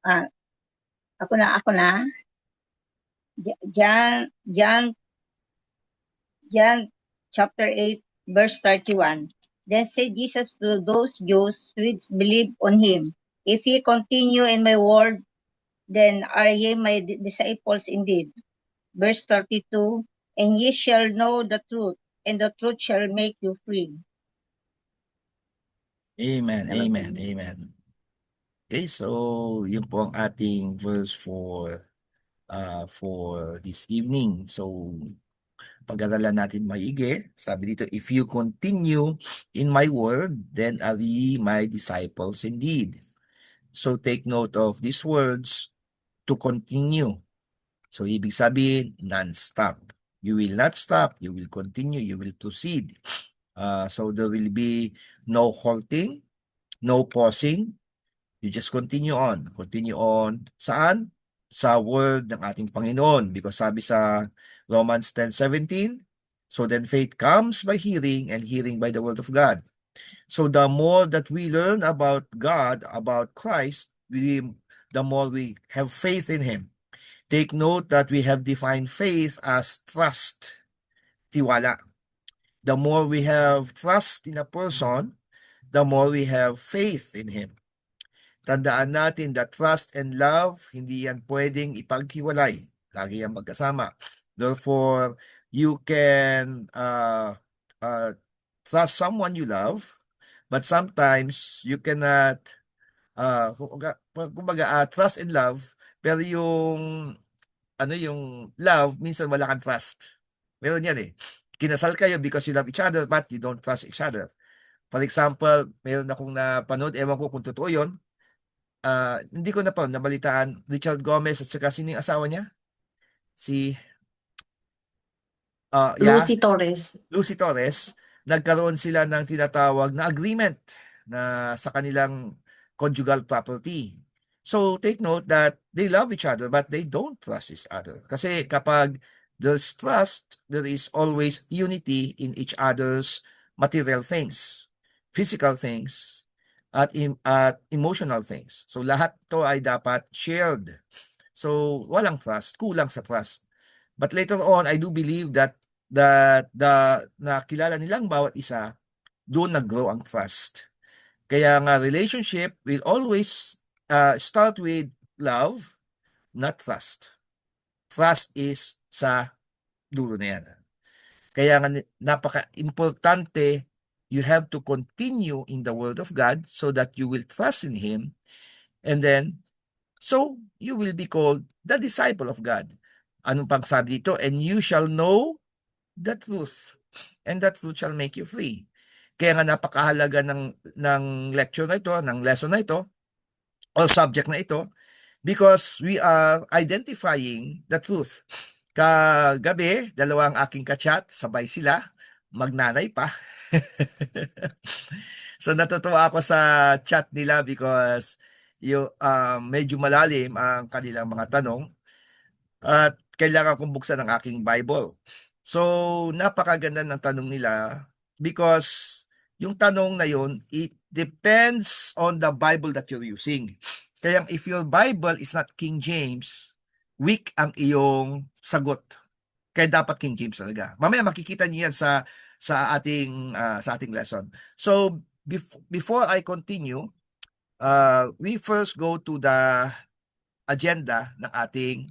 Ah, ako na. John, John chapter 8, verse 31. Then said Jesus to those Jews which believed on him, if ye continue in my word, then are ye my disciples indeed. Verse 32, and ye shall know the truth, and the truth shall make you free. Amen, amen, Salamat. amen. Okay, so yun po ang ating verse for this evening. So, pag-aralan natin maigi. Sabi dito, if you continue in my word, then are ye my disciples indeed. So, take note of these words, to continue. So, ibig sabihin, non-stop. You will not stop. You will continue. You will proceed. So, there will be no halting, no pausing. You just continue on. Continue on. Saan? Sa word ng ating Panginoon. Because sabi sa Romans 10:17, so then faith comes by hearing and hearing by the word of God. So the more that we learn about God, about Christ, the more we have faith in Him. Take note that we have defined faith as trust, tiwala. The more we have trust in a person, the more we have faith in Him. Tandaan natin that trust and love, hindi yan pwedeng ipaghiwalay. Lagi yan magkasama. Therefore, you can trust someone you love, but sometimes you cannot, trust and love, pero yung love, minsan wala kang trust. Meron yan eh. Kinasal kayo because you love each other, but you don't trust each other. For example, meron akong napanood, ewan ko kung totoo yun, hindi ko na pa nabalitaan, Richard Gomez at saka sino yung asawa niya? Si, yeah, Lucy Torres. Lucy Torres. Nagkaroon sila ng tinatawag na agreement na sa kanilang conjugal property. So take note that they love each other but they don't trust each other. Kasi kapag there's trust, there is always unity in each other's material things, physical things, at emotional things. So lahat to ay dapat shared. So walang trust, kulang sa trust. But later on, I do believe that nakilala nilang bawat isa, doon nag-grow ang trust. Kaya nga relationship will always start with love, not trust. Trust is sa dulo na yan. Kaya nga napaka-importante, you have to continue in the Word of God so that you will trust in Him, and then so you will be called the disciple of God. Anong pang sabi dito? And you shall know the truth, and that truth shall make you free. Kaya nga napakahalaga ng lecture na ito, ng lesson na ito, o subject na ito, because we are identifying the truth. Kagabi, dalawang aking kachat, sabay sila, magnanay pa. So natutuwa ako sa chat nila because medyo malalim ang kanilang mga tanong at kailangan kong buksan ang aking Bible. So, napakaganda ng tanong nila because yung tanong na yun, it depends on the Bible that you're using. Kaya if your Bible is not King James, weak ang iyong sagot. Kaya dapat King James talaga. Mamaya makikita niyo yan sa ating lesson. So, before I continue, we first go to the agenda ng ating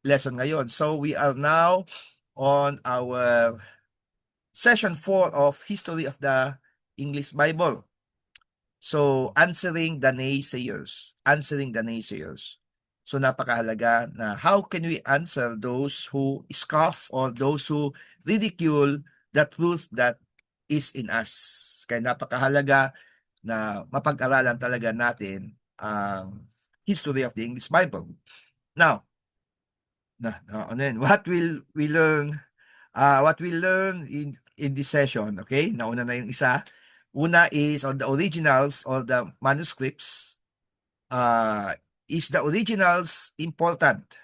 lesson ngayon. So we are now on our session 4 of History of the English Bible. So answering the naysayers. Answering the naysayers. So napakahalaga na how can we answer those who scoff or those who ridicule the truth that is in us. Kaya napakahalaga na mapag-aralan talaga natin ang history of the English Bible. Now, what will we learn? What we learn in this session, okay? Nauna na yung isa. Una is on the originals or the manuscripts. Is the originals important?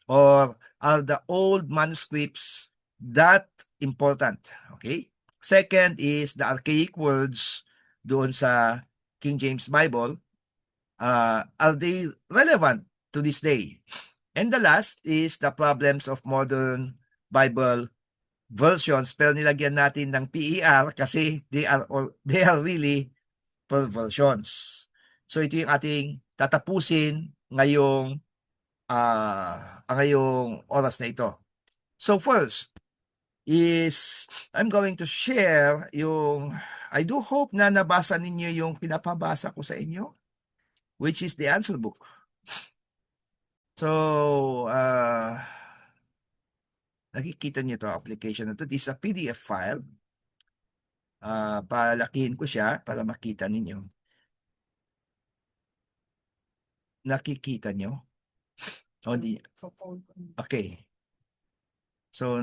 Or are the old manuscripts that important? Okay? Second is the archaic words doon sa King James Bible. are they relevant to this day? And the last is the problems of modern Bible versions, pero nilagyan natin ng PER kasi they are really perversions. So ito yung ating tatapusin ngayong oras na ito. So first is I'm going to share I do hope na nabasa ninyo yung pinapabasa ko sa inyo, which is the answer book. So, nakikita niyo to application na to. This is a PDF file. Palakihin ko siya para makita ninyo. Nakikita nyo? O di? Okay. So,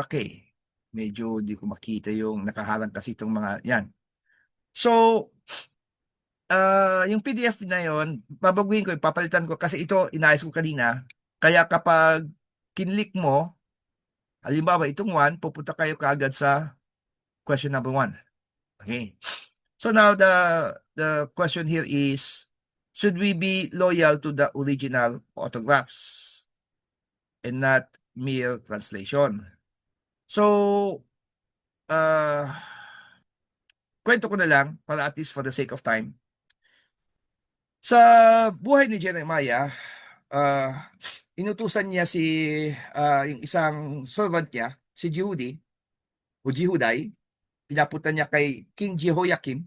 okay. Medyo di ko makita yung nakaharang kasi itong mga, yan. So, yung PDF na yon, babaguhin ko, papalitan ko kasi ito inayos ko kanina. Kaya kapag kinlik mo, halimbawa itong 1, pupunta kayo kaagad sa question number 1. Okay. So now the question here is, should we be loyal to the original autographs and not mere translation? So, kwento ko na lang para at least for the sake of time. Sa buhay ni Jeremiah, inutusan niya yung isang servant niya, si Jehudi, pinapunta niya kay King Jehoiakim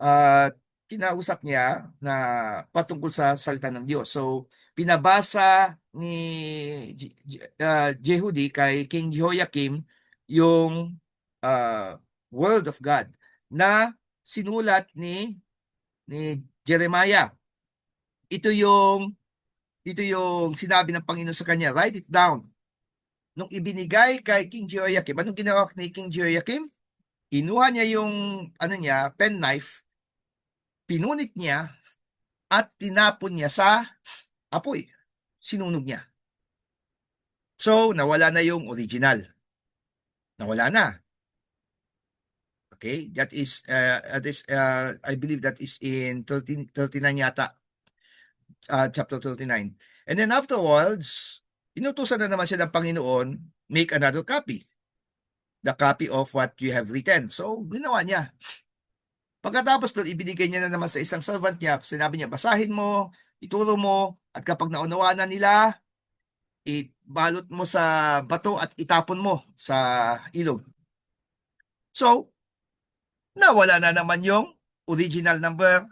at kinausap niya na patungkol sa salita ng Diyos. So, pinabasa ni Jehudi kay King Jehoiakim yung Word of God na sinulat ni Jeremiah. Ito yung sinabi ng Panginoon sa kanya, write it down. Nung ibinigay kay King Jehoiakim, anong ginawa ni King Jehoiakim? Kinuha niya yung penknife, pinunit niya at tinapon niya sa apoy. Sinunog niya. So, nawala na yung original. Nawala na. Okay? That is I believe that is in 39 yata. Chapter 39. And then afterwards, inutusan na naman siya ng Panginoon, make another copy. The copy of what you have written. So, ginawa niya. Pagkatapos doon, ibinigay niya na naman sa isang servant niya. Sinabi niya, basahin mo, ituro mo, at kapag naunawaan na nila, ibalot mo sa bato at itapon mo sa ilog. So, nawala na naman yung original number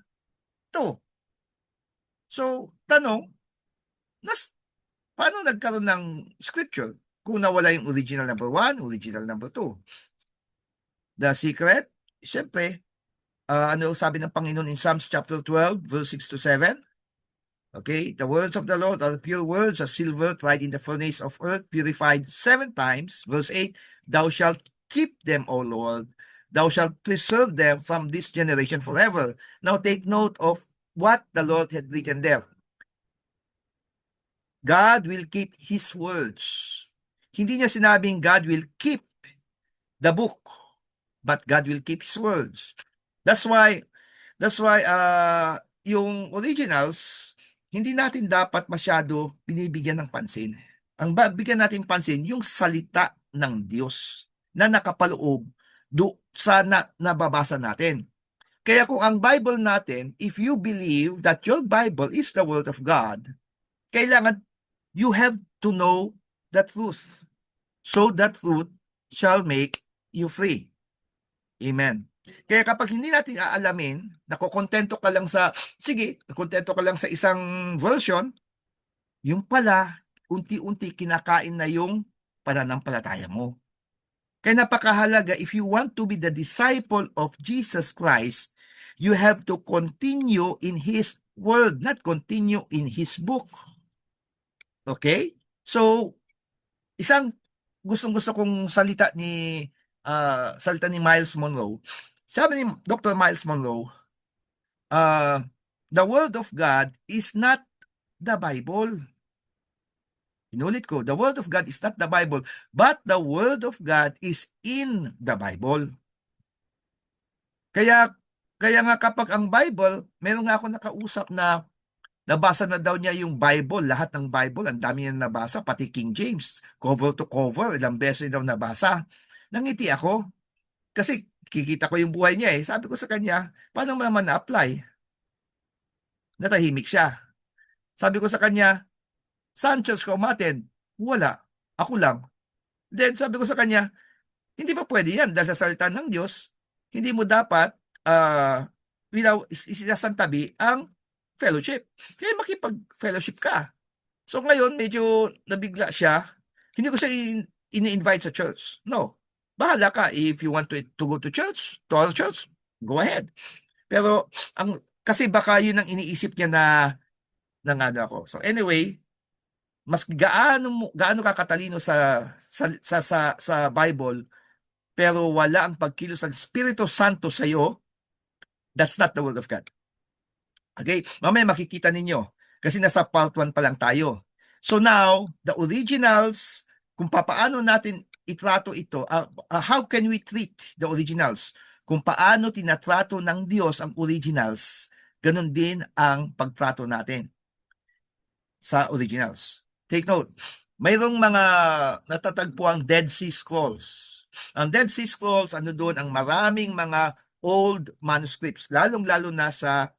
2. So, tanong, paano nagkaroon ng scripture kung nawala yung original number 1, original number 2? The secret, siyempre, ano sabi ng Panginoon in Psalms chapter 12, verse 6 to 7? Okay, the words of the Lord are pure words as silver tried in the furnace of earth, purified 7 times. Verse 8, thou shalt keep them, O Lord. Thou shalt preserve them from this generation forever. Now take note of what the Lord had written there. God will keep His words. Hindi niya sinabing God will keep the book, but God will keep His words. That's why yung originals, hindi natin dapat masyado binibigyan ng pansin. Ang bigyan natin pansin, yung salita ng Diyos na nakapaloob sa nababasa natin. Kaya kung ang Bible natin, if you believe that your Bible is the Word of God, kailangan you have to know the truth. So that truth shall make you free. Amen. Kaya kapag hindi natin aalamin, nakokontento ka lang kontento ka lang sa isang version, yung pala, unti-unti kinakain na yung pananampalataya mo. Kaya napakahalaga, if you want to be the disciple of Jesus Christ, you have to continue in His Word, not continue in His book. Okay? So, isang gustong-gusto kong salita ni Miles Monroe. Sabi ni Dr. Miles Monroe, the Word of God is not the Bible. Inulit ko, the Word of God is not the Bible, but the Word of God is in the Bible. Kaya kaya nga kapag ang Bible, meron nga ako nakausap na nabasa na daw niya yung Bible, lahat ng Bible, ang dami niya nabasa, pati King James, cover to cover, ilang beses daw nabasa. Nangiti ako, kasi kikita ko yung buhay niya eh. Sabi ko sa kanya, paano mo naman na-apply? Natahimik siya. Sabi ko sa kanya, saan church ka umattend? Wala. Ako lang. Then sabi ko sa kanya, hindi pa pwede yan dahil sa salita ng Diyos, hindi mo dapat isasantabi ang fellowship. Kaya makipag-fellowship ka. So ngayon, medyo nabigla siya. Hindi ko siya ini-invite sa church. No. Bahala ka. If you want to go to our church, go ahead. Pero, kasi baka yun ang iniisip niya na ano ako. So anyway, mas gaano ka katalino sa Bible, pero wala ang pagkilos ng Espiritu Santo sa iyo, that's not the Word of God. Okay? Mamaya makikita ninyo. Kasi nasa part 1 pa lang tayo. So now, the originals, kung paano natin itrato ito, how can we treat the originals? Kung paano tinatrato ng Diyos ang originals, ganun din ang pagtrato natin sa originals. Take note, mayroong mga natatagpo ang Dead Sea Scrolls. Ang Dead Sea Scrolls, ano doon, ang maraming mga old manuscripts, lalong-lalo na sa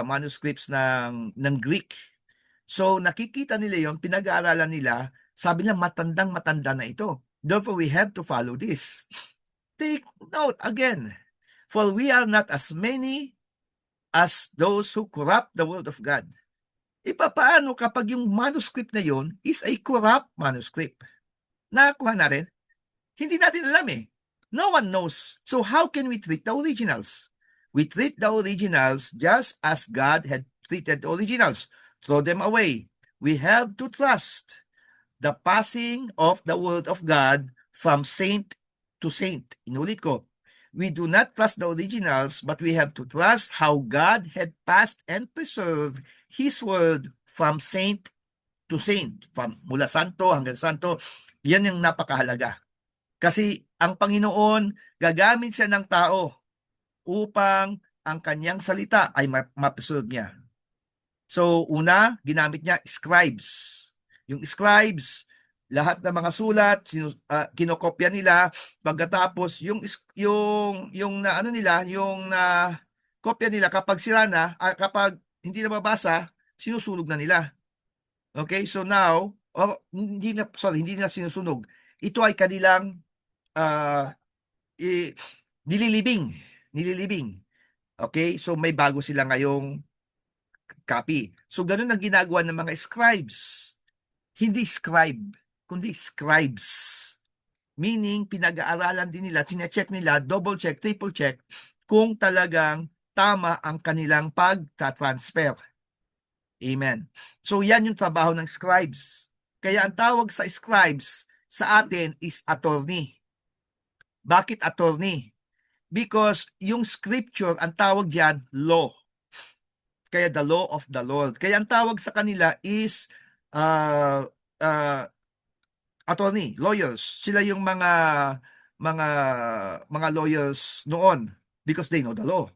manuscripts ng Greek. So nakikita nila yon, pinag-aaralan nila, sabi nila matandang-matanda na ito. Therefore, we have to follow this. Take note again, for we are not as many as those who corrupt the word of God. Paano kapag yung manuscript na yon is a corrupt manuscript? Nakakuha na rin? Hindi natin alam eh. No one knows. So how can we treat the originals? We treat the originals just as God had treated the originals. Throw them away. We have to trust the passing of the word of God from saint to saint. Inulit ko. We do not trust the originals, but we have to trust how God had passed and preserved His word from saint to saint. Mula santo hanggang santo. Yan yung napakahalaga. Kasi ang Panginoon, gagamit siya ng tao upang ang kanyang salita ay ma-preserve niya. So, una, ginamit niya scribes. Yung scribes, lahat ng mga sulat, kinokopya nila. Pagkatapos, yung na ano nila, yung na kopya nila, kapag sila na, kapag hindi na mabasa, sinusunog na nila. Okay, so now, hindi na sinusunog. Ito ay kanilang nililibing. Okay? So may bago sila ngayong copy. So ganun ang ginagawa ng mga scribes. Hindi scribe, kundi scribes. Meaning, pinag-aaralan din nila, sinecheck nila, double check, triple check, kung talagang tama ang kanilang pagta-transfer. Amen. So yan yung trabaho ng scribes. Kaya ang tawag sa scribes sa atin is attorney. Bakit attorney? Because yung scripture, ang tawag diyan law. Kaya the law of the Lord. Kaya ang tawag sa kanila is attorney, lawyers. Sila yung mga lawyers noon because they know the law.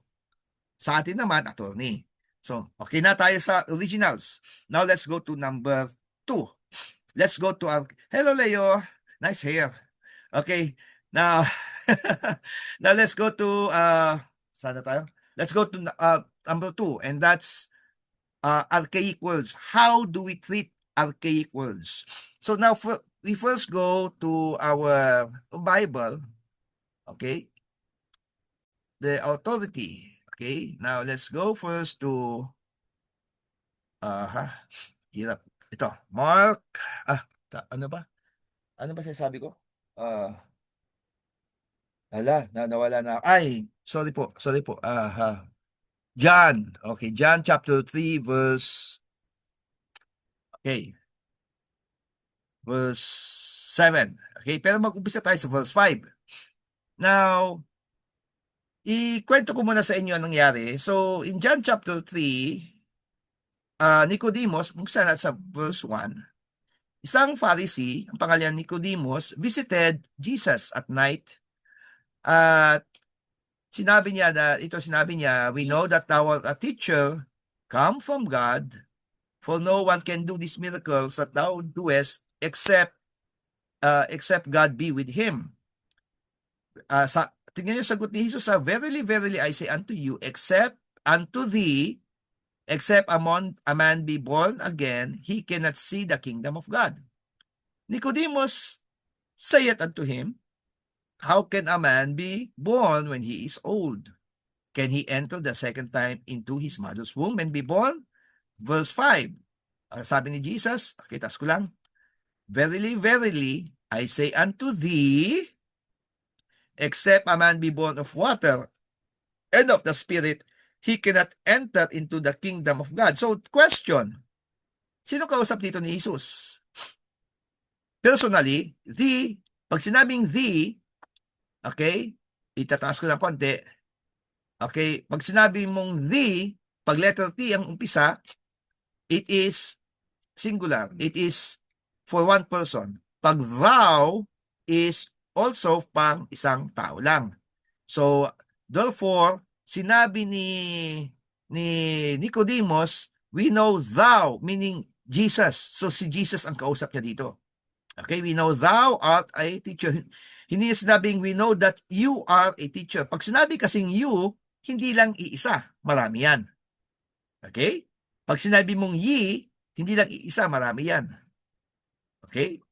Sa atin naman, attorney. So, okay na tayo sa originals. Now, let's go to number 2. Let's go to our... Hello, Leo. Nice hair. Okay. Now, now let's go to... saan na tayo? Let's go to number 2. And that's archaic words. How do we treat archaic words? So now, we first go to our Bible. Okay. The authority. Okay, now let's go first to hirap. Ito, Mark. Ano ba? Ano ba sinasabi ko? Nawala na. Ay, sorry po. John. Okay, John chapter 3 verse verse 7. Okay, pero mag-umpisa tayo sa verse 5. Now, ikwento ko muna sa inyo ang nangyari. So, in John chapter 3, Nicodemus, buksan na sa verse 1, isang Pharisee, ang pangalan Nicodemus, visited Jesus at night at sinabi niya, we know that thou art a teacher, come from God, for no one can do these miracles that thou doest except God be with him. Tingnan niyo sagot ni Jesus, verily, verily, I say unto you, except a man be born again, he cannot see the kingdom of God. Nicodemus saith unto him, how can a man be born when he is old? Can he enter the second time into his mother's womb and be born? Verse 5. Sabi ni Jesus, tas ko lang, verily, verily, I say unto thee, except a man be born of water and of the Spirit, he cannot enter into the kingdom of God. So, question, sino kausap dito ni Jesus? Personally, pag sinabing okay, itataas ko na konti, okay, pag sinabi mong pag letter T ang umpisa, it is singular. It is for one person. Pag thou is also pang isang tao lang. So, therefore, sinabi ni Nicodemus, we know thou, meaning Jesus. So, si Jesus ang kausap niya dito. Okay, we know thou art a teacher. Hindi niya sinabing we know that you are a teacher. Pag sinabi kasing you, hindi lang iisa, marami yan. Okay? Pag sinabi mong ye, hindi lang iisa, marami yan. Okay?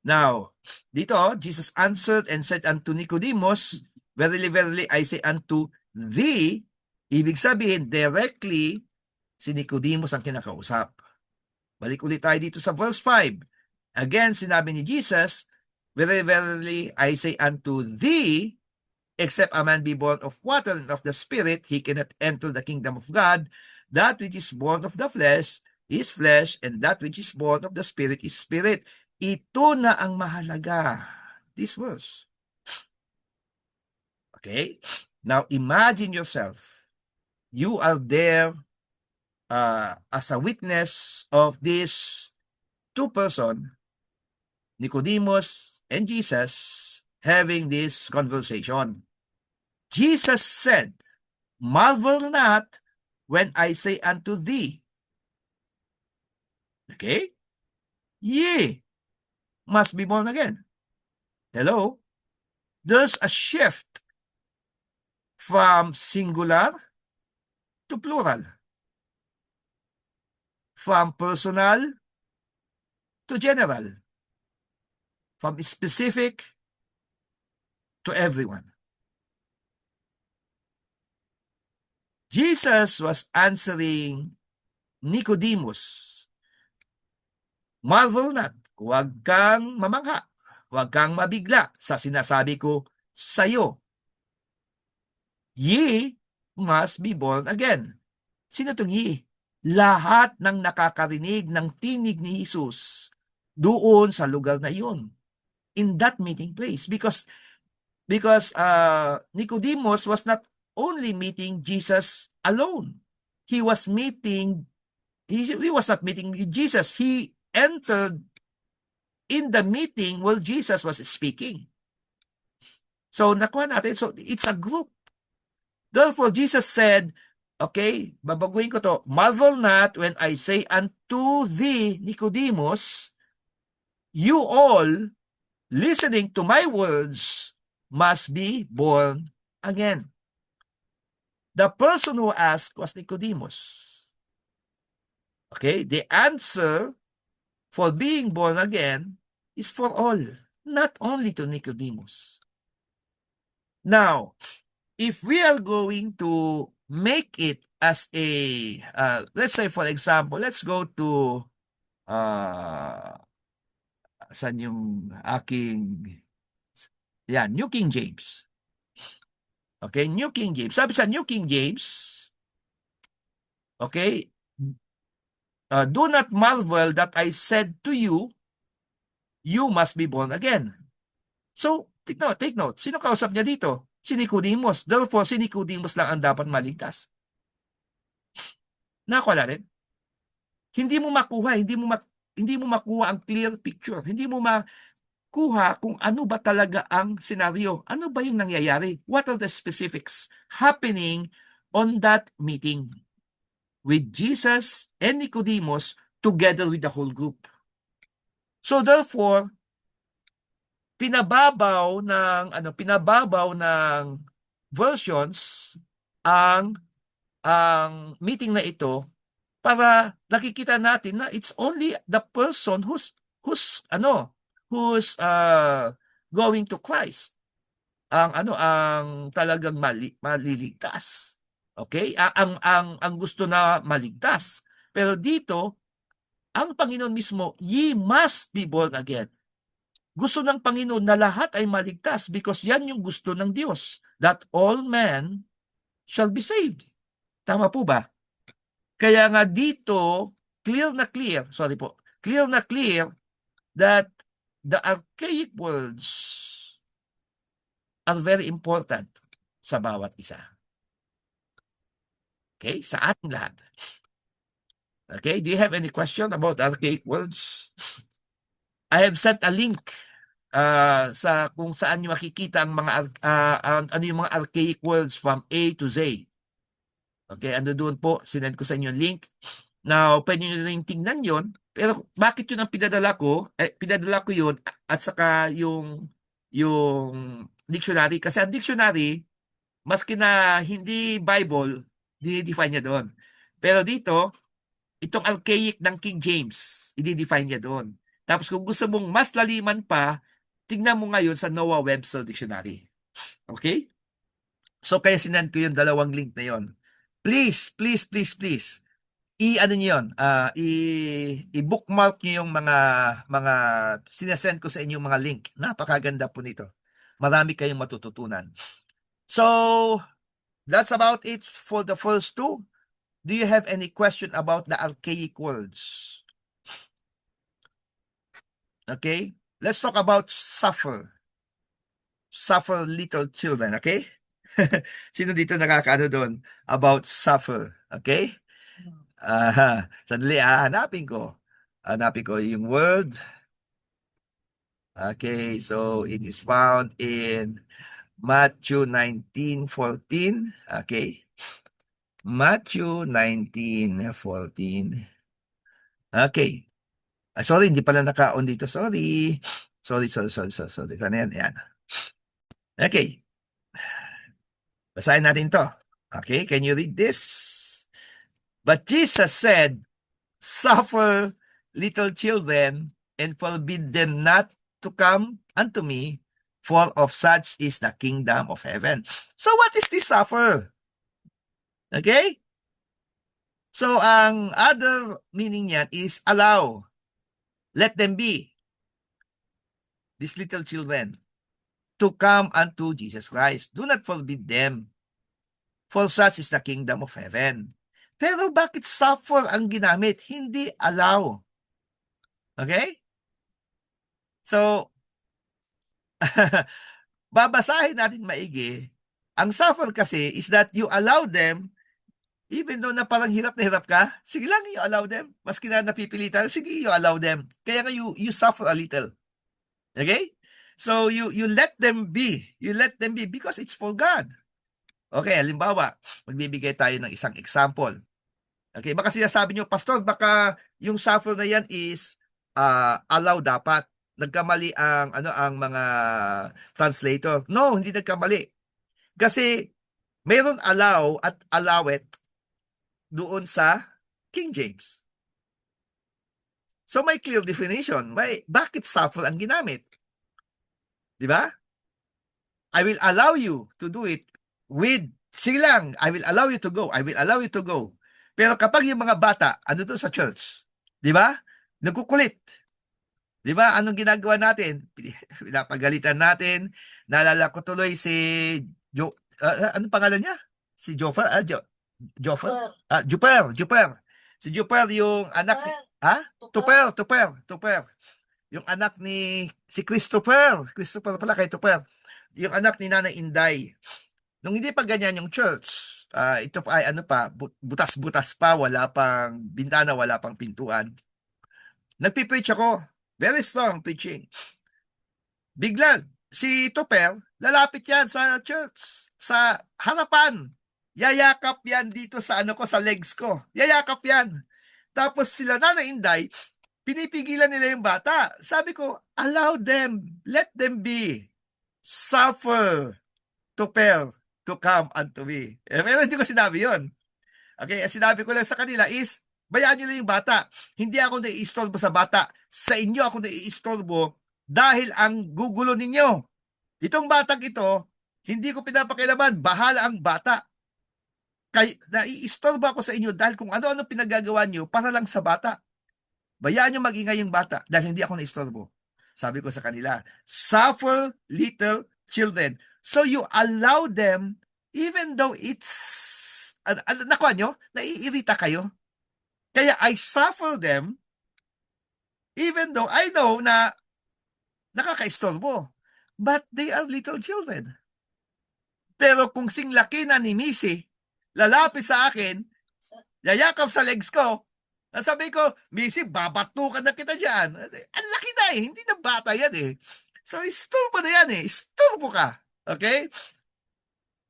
Now, dito, Jesus answered and said unto Nicodemus, verily, verily, I say unto thee, ibig sabihin, directly, si Nicodemus ang kinakausap. Balik ulit tayo dito sa verse 5. Again, sinabi ni Jesus, verily, verily, I say unto thee, except a man be born of water and of the Spirit, he cannot enter the kingdom of God. That which is born of the flesh is flesh, and that which is born of the Spirit is spirit. Ito na ang mahalaga. This verse. Okay? Now, imagine yourself. You are there as a witness of this two person, Nicodemus and Jesus, having this conversation. Jesus said, marvel not when I say unto thee. Okay? Ye must be born again. Hello? There's a shift from singular to plural. From personal to general. From specific to everyone. Jesus was answering Nicodemus, marvel not, huwag kang mamangha, huwag kang mabigla sa sinasabi ko sa iyo. Ye must be born again. Sino itong ye? Lahat ng nakakarinig ng tinig ni Jesus doon sa lugar na iyon. In that meeting place. Because Nicodemus was not only meeting Jesus alone. He was not meeting Jesus. He entered in the meeting while Jesus was speaking. So, nakuha natin. So, it's a group. Therefore, Jesus said, okay, babaguhin ko to, marvel not when I say unto thee, Nicodemus, you all listening to my words must be born again. The person who asked was Nicodemus. Okay, the answer for being born again is for all, not only to Nicodemus. Now, if we are going to make it as a, let's say for example, let's go to, saan yung aking, New King James. Okay, New King James. Sabi sa New King James, okay, do not marvel that I said to you, you must be born again. So, take note. Sino kausap niya dito? Si Nicodemus. Therefore, si Nicodemus lang ang dapat maligtas. Nakuha rin. Hindi mo makuha ang clear picture. Hindi mo makuha kung ano ba talaga ang senaryo. Ano ba yung nangyayari? What are the specifics happening on that meeting with Jesus and Nicodemus together with the whole group? So therefore, pinababaw ng versions ang meeting na ito para nakikita natin na it's only the person who's going to Christ ang talagang maliligtas. Okay? Ang gusto na maligtas. Pero dito, ang Panginoon mismo, ye must be born again. Gusto ng Panginoon na lahat ay maligtas because yan yung gusto ng Diyos, that all men shall be saved. Tama po ba? Kaya nga dito, clear na clear that the archaic words are very important sa bawat isa. Okay? Sa ating lahat. Okay? Do you have any question about archaic words? I have sent a link sa kung saan nyo makikita ang ano yung mga archaic words from A to Z. Okay? Ano doon po, sinend ko sa inyo yung link. Now, pwede nyo rin tingnan yon. Pero bakit yun ang pinadala ko? Pinadala ko yun at saka yung dictionary. Kasi ang dictionary, maski na hindi Bible, dinidefine niya doon. Pero dito, itong archaic ng King James, i-define niya doon. Tapos kung gusto mong mas laliman pa, tingnan mo ngayon sa Noah Webster Dictionary. Okay? So kaya sinend ko yung dalawang link na yon. Please, please, please, please, i-ano niyo yun, i-bookmark niyo yung mga sinesend ko sa inyo mga link. Napakaganda po nito. Marami kayong matututunan. So, that's about it for the first two. Do you have any question about the archaic words? Okay? Let's talk about suffer. Suffer little children, okay? Sino dito nakakaano doon about suffer, okay? Sandali, hanapin ko. Hanapin ko yung word. Okay, so it is found in Matthew 19:14. Okay. Matthew 19:14. Okay. Sorry, hindi pala naka-on dito. Sorry. Sorry. Ano yan? Yan. Okay. Basahin natin to. Okay, can you read this? But Jesus said, suffer little children and forbid them not to come unto me, for of such is the kingdom of heaven. So what is this suffer? Okay? So ang other meaning niyan is allow. Let them be, these little children, to come unto Jesus Christ. Do not forbid them, for such is the kingdom of heaven. Pero bakit suffer ang ginamit? Hindi allow. Okay? So, babasahin natin maigi. Ang suffer kasi is that you allow them, even though na parang hirap na hirap ka, sige lang, you allow them. Maski na napipilitan, sige, you allow them. Kaya nga you suffer a little. Okay? So, you let them be. You let them be because it's for God. Okay, halimbawa, magbibigay tayo ng isang example. Okay, baka sinasabi nyo, Pastor, baka yung suffer na yan is allow dapat. Nagkamali ang mga translator. No, hindi nagkamali. Kasi mayroon allow at allow it doon sa King James. So may clear definition. Bakit suffer ang ginamit? Di ba? I will allow you to do it with, sige lang, I will allow you to go. I will allow you to go. Pero kapag yung mga bata, ano doon sa church? Di ba? Nagkukulit. Di ba? Anong ginagawa natin? Pinapagalitan natin. Naalala ko tuloy si anong pangalan niya? Si Joffer? Juper. Si Juper, yung anak ni... Tuper. Yung anak ni... Si Christopher pala kay Tuper. Yung anak ni Nanay Inday. Nung hindi pa ganyan yung church, ito pa ay butas-butas pa, wala pang bintana, wala pang pintuan. Nagpipreach ako. Very strong preaching. Bigla, si Tupper, lalapit yan sa church, sa harapan. Yayakap yan dito sa ano ko, sa legs ko. Yayakap yan. Tapos sila Nanay Inday, pinipigilan nila yung bata. Sabi ko, allow them, let them be. Suffer Tupper to come unto me. Pero hindi ko sinabi yon. Okay, ang sinabi ko lang sa kanila is, bayaan nyo lang yung bata. Hindi ako naiistorbo sa bata. Sa inyo ako naiistorbo dahil ang gugulo ninyo. Itong batang ito, hindi ko pinapakialaman. Bahala ang bata. Naiistorbo ako sa inyo dahil kung ano-ano pinagagawa nyo para lang sa bata. Bayaan nyo magingay yung bata dahil hindi ako naistorbo. Sabi ko sa kanila, suffer little children. So you allow them even though it's nakuha nyo, naiirita kayo. Kaya I suffer them even though I know na nakakaistorbo. But they are little children. Pero kung singlaki na ni Missy, lalapit sa akin, yayakap sa legs ko, sabi ko, Missy, babatukan na kita dyan. Ang laki na eh, hindi na bata yan eh. So, isturbo na yan eh. Isturbo ka. Okay?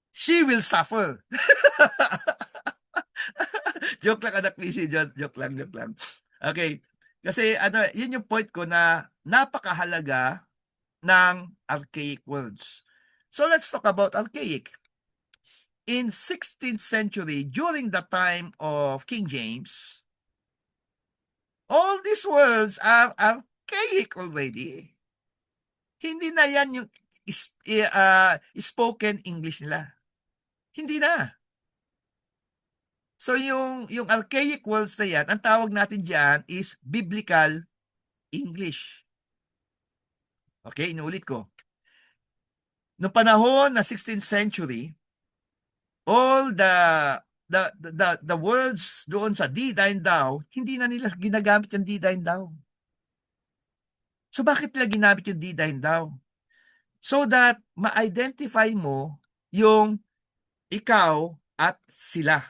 She will suffer. Joke lang, anak Missy. Joke lang, joke lang. Okay. Kasi ano, yun yung point ko na napakahalaga ng archaic words. So let's talk about archaic. In 16th century, during the time of King James, all these words are archaic already. Hindi na yan yung spoken English nila. Hindi na. So yung archaic words na yan, ang tawag natin diyan is biblical English. Okay, inuulit ko. Noong panahon na 16th century, all the words doon sa di dine thou, hindi na nila ginagamit yung di dine thou. So bakit nila ginamit yung di dine thou? So that ma-identify mo yung ikaw at sila.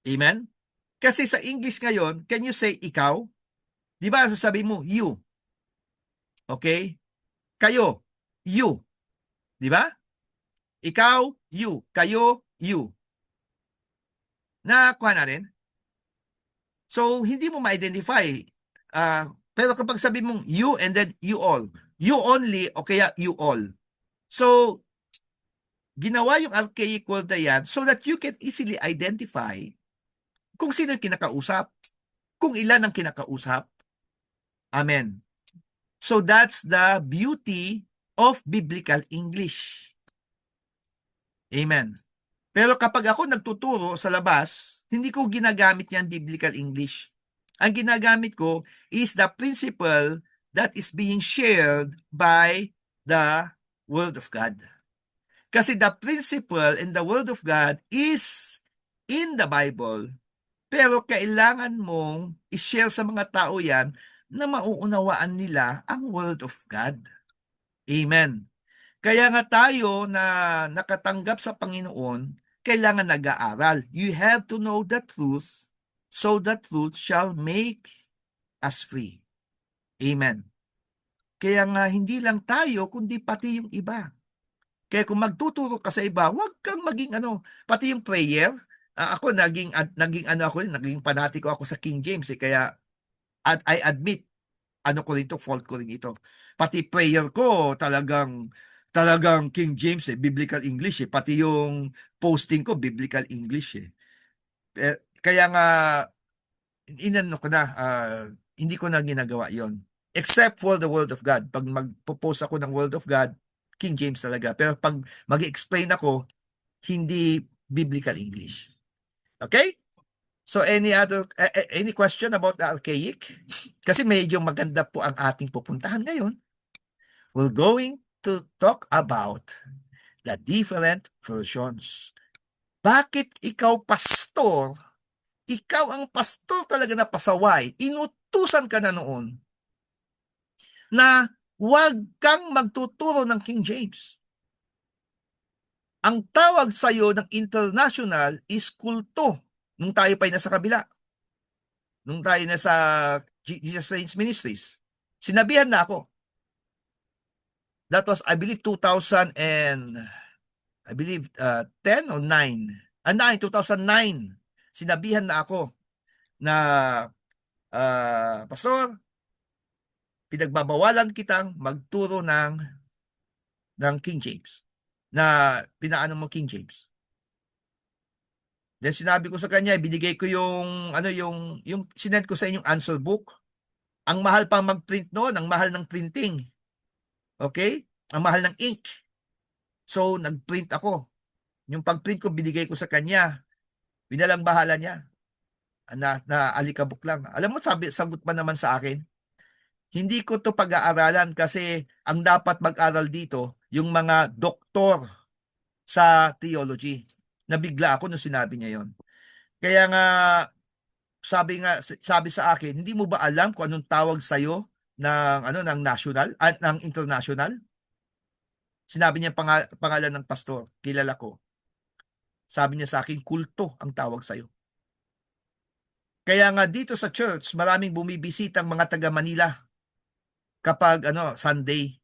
Amen? Kasi sa English ngayon, can you say ikaw? Di ba sasabihin mo you? Okay? Kayo, you. Di ba? Ikaw, you. Kayo, you. Nakuha na rin? So, hindi mo ma-identify. Pero kapag sabi mong you and then you all, you only o kaya you all. So, ginawa yung archaic word na yan so that you can easily identify kung sino yung kinakausap, kung ilan ang kinakausap. Amen. So, that's the beauty of biblical English. Amen. Pero kapag ako nagtuturo sa labas, hindi ko ginagamit yan biblical English. Ang ginagamit ko is the principle that is being shared by the Word of God. Kasi the principle in the Word of God is in the Bible, pero kailangan mong i-share sa mga tao yan na mauunawaan nila ang Word of God. Amen. Kaya nga tayo na nakatanggap sa Panginoon, kailangan nag-aaral. You have to know the truth, so the truth shall make us free. Amen. Kaya nga hindi lang tayo, kundi pati yung iba. Kaya kung magtuturo ka sa iba, huwag kang maging pati yung prayer. Ako naging panatiko ako sa King James kaya I admit fault ko rin ito. Pati prayer ko talagang King James biblical English pati yung posting ko biblical English Kaya nga hindi ko na ginagawa 'yon. Except for the Word of God. Pag magpo-post ako ng Word of God, King James talaga. Pero pag mag-explain ako, hindi biblical English. Okay? So any question about the archaic? Kasi medyo maganda po ang ating pupuntahan ngayon. We're going to talk about the different versions. Bakit ikaw pastor? Ikaw ang pastor talaga na pasaway. Inutusan ka na noon na huwag kang magtuturo ng King James. Ang tawag sa iyo ng international is kulto. Nung tayo pa'y nasa kabila. Nung tayo nasa Jesus Saints Ministries. Sinabihan na ako. That was, I believe, 2000 and, I believe, 10 or 9. 2009. Sinabihan na ako na, Pastor, pinagbabawalan kitang magturo ng King James. Na pinaano mo King James. Then sinabi ko sa kanya, binigay ko yung sinend ko sa inyong answer book. Ang mahal pang mag-print noon, ang mahal ng printing. Okay? Ang mahal ng ink. So, nag-print ako. Yung pag-print ko, binigay ko sa kanya. Binalang bahala niya. Na alikabok lang. Alam mo, sagot pa naman sa akin, hindi ko to pag-aaralan kasi ang dapat mag-aral dito, yung mga doktor sa theology. Nabigla ako nung sinabi niya yon. Kaya nga, sabi sa akin, hindi mo ba alam kung anong tawag sa iyo ng national at ng international? Sinabi niya pangalan ng pastor, kilala ko. Sabi niya sa akin, kulto ang tawag sa iyo. Kaya nga dito sa church, maraming bumibisitang mga taga Manila kapag Sunday.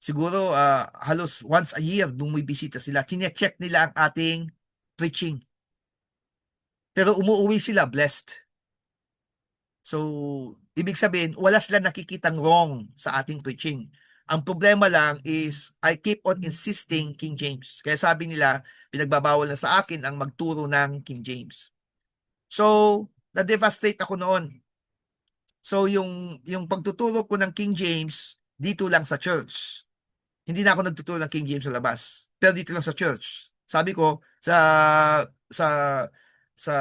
Siguro halos once a year bumibisita sila. Chine-check nila ang ating preaching. Pero umuwi sila blessed. So, ibig sabihin, wala sila nakikitang wrong sa ating preaching. Ang problema lang is, I keep on insisting King James. Kaya sabi nila, pinagbabawal na sa akin ang magturo ng King James. So, na-devastate ako noon. So, yung pagtuturo ko ng King James, dito lang sa church. Hindi na ako nagtuturo ng King James sa labas. Pero dito lang sa church. Sabi ko, sa sa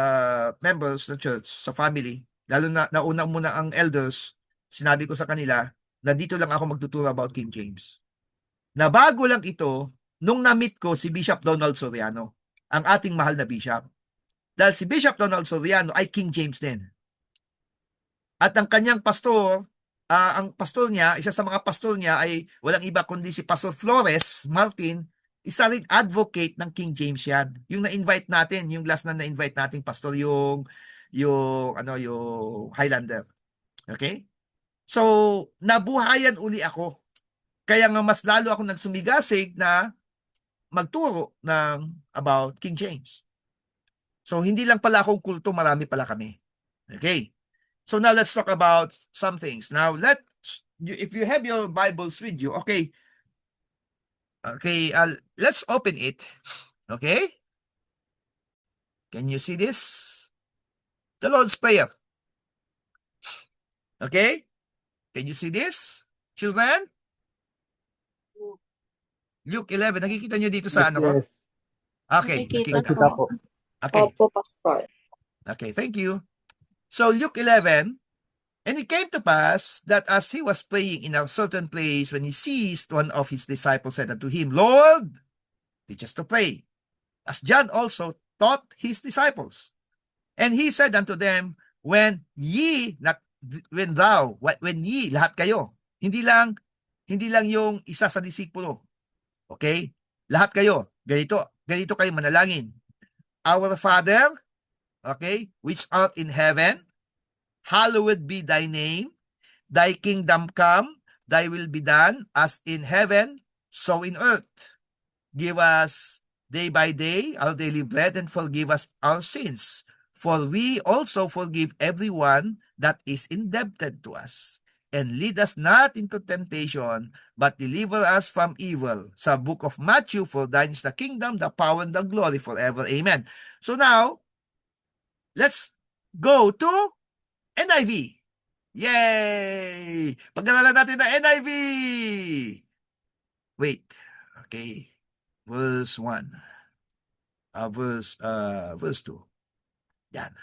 members ng church, sa family, lalo na nauna muna ang elders, sinabi ko sa kanila na dito lang ako magtuturo about King James. Na bago lang ito, nung na-meet ko si Bishop Donald Soriano, ang ating mahal na bishop. Dahil si Bishop Donald Soriano ay King James din. At ang kanyang pastor, ang pastor niya, isa sa mga pastor niya ay walang iba kundi si Pastor Flores Martin, isa rin advocate ng King James yan. Yung na-invite natin, yung last na na-invite nating pastor, yung Highlander. Okay? So, nabuhayan uli ako. Kaya nga mas lalo ako nagsumigasig na magturo about King James. So, hindi lang pala akong kulto, marami pala kami. Okay? So now let's talk about some things. Now, if you have your Bibles with you, okay, let's open it. Okay? Can you see this? The Lord's Prayer. Okay? Can you see this, children? Luke 11. Nakikita nyo dito sa ko? Yes. Okay. Nakikita po. Okay. Opo, Pastor. Okay, thank you. So Luke 11, and it came to pass that as he was praying in a certain place, when he ceased, one of his disciples said unto him, Lord, teach us to pray, as John also taught his disciples. And he said unto them, when ye, lahat kayo, hindi lang yung isa sa disipulo. Okay? Lahat kayo, ganito kayo manalangin. Our Father, okay, which art in heaven, hallowed be thy name, thy kingdom come, thy will be done, as in heaven, so in earth. Give us day by day our daily bread, and forgive us our sins, for we also forgive everyone that is indebted to us. And lead us not into temptation, but deliver us from evil. Sa book of Matthew, for thine is the kingdom, the power, and the glory forever. Amen. So now, let's go to NIV. Yay! Pag-aralan natin na NIV. Wait. Okay. Verse 1. Verse 2. Yan.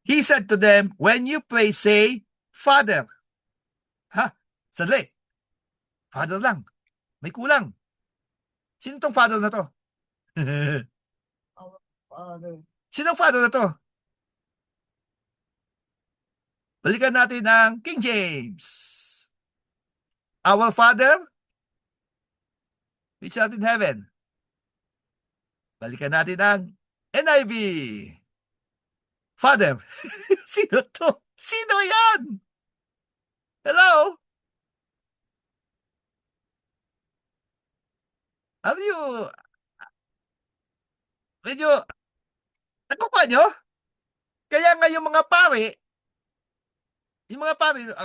He said to them, when you pray, say, Father. Ha? Sadali. Father lang. May kulang. Sino tong father na to? Father. Sinong father na to? Balikan natin ang King James. Our Father, which art in heaven. Balikan natin ang NIV. Father. Sino to? Sino yan? Hello? Are you, medyo, nakukuha nyo? Kaya nga yung mga pare,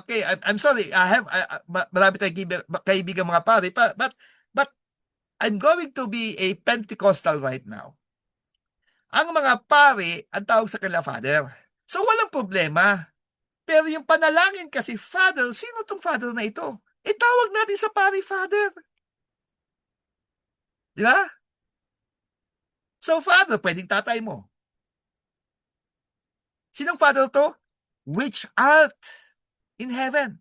okay, I'm sorry, marami tayong kaibigan mga pare, but I'm going to be a Pentecostal right now. Ang mga pare, ang tawag sa kanila Father. So walang problema. Pero yung panalangin kasi, Father, sino tong Father na ito? Tawag natin sa pare Father. Di ba? So Father, pwedeng tatay mo. Sinong Father to? Which art in heaven.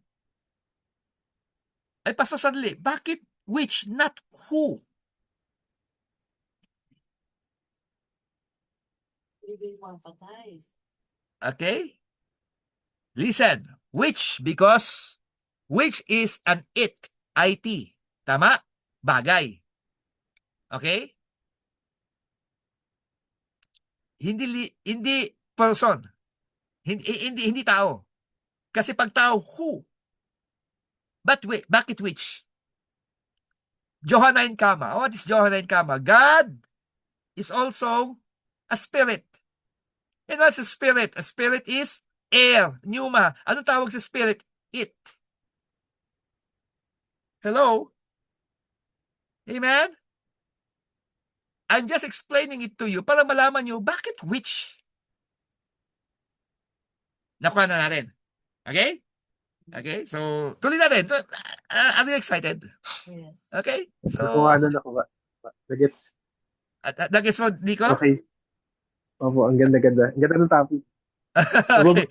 Ay, Pastor Sandali, bakit which, not who? Okay? Listen, which, because which is an it. Tama? Bagay. Okay? Hindi person. Hindi tao. Kasi pag tao, who? But wait, bakit which? Johannine Kama. What is Johannine Kama? God is also a spirit. And what's a spirit? A spirit is air, pneuma. Anong tawag sa spirit? It. Hello? Amen? I'm just explaining it to you para malaman nyo bakit which. Nakuha na natin. Okay? Okay? So, tuloy natin. Are you excited? Yes. Okay? So, Nakuha na nakuha. Nagets. nagets mo, Nico? Okay. Opo, ang ganda-ganda. Ang ganda ng topic. Okay.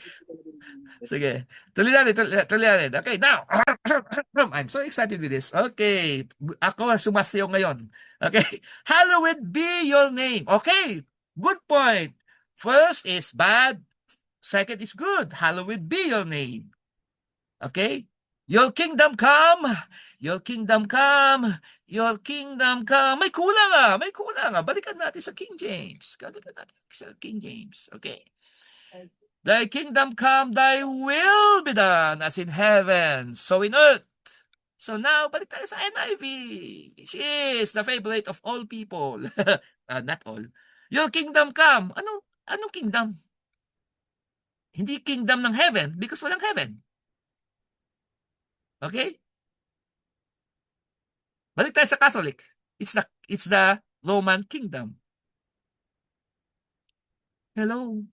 Sige. Tuloy natin. Okay, now. I'm so excited with this. Okay. Ako sumasayaw ngayon. Okay. Hallowed be your name. Okay. Good point. First is bad. Second is good. Hallowed be your name. Okay? Your kingdom come. Your kingdom come. Your kingdom come. May kulang. Balikan natin sa King James. Okay? Thy kingdom come, thy will be done as in heaven, so in earth. So now, balik tayo sa NIV. Which is the favorite of all people. Not all. Your kingdom come. Anong kingdom? Hindi kingdom ng heaven because walang heaven. Okay? Balik tayo sa Catholic. It's the Roman kingdom. Hello?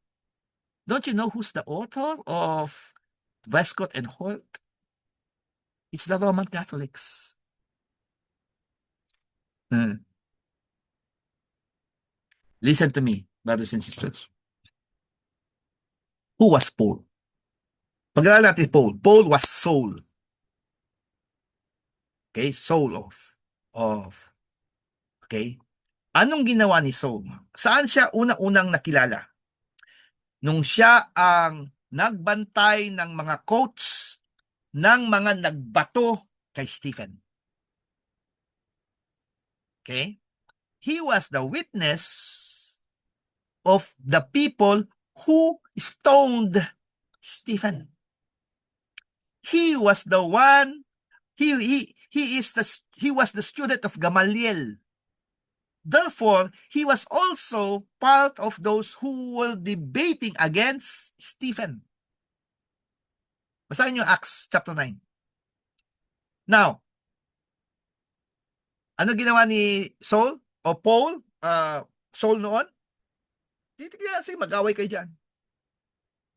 Don't you know who's the author of Westcott and Hort? It's the Roman Catholics. Listen to me, brothers and sisters. Who was Paul? Pag-aralan natin Paul. Paul was soul. Okay? Soul of. Okay? Anong ginawa ni Saul? Saan siya unang-unang nakilala? Nung siya ang nagbantay ng mga coats ng mga nagbato kay Stephen. Okay? He was the witness of the people who stoned Stephen. He was the one, he was the student of Gamaliel. Therefore, he was also part of those who were debating against Stephen. Basahin niyo Acts chapter 9. Now, ano ginawa ni Saul o Paul, Saul noon? Titignan kasi mag-away kayo dyan.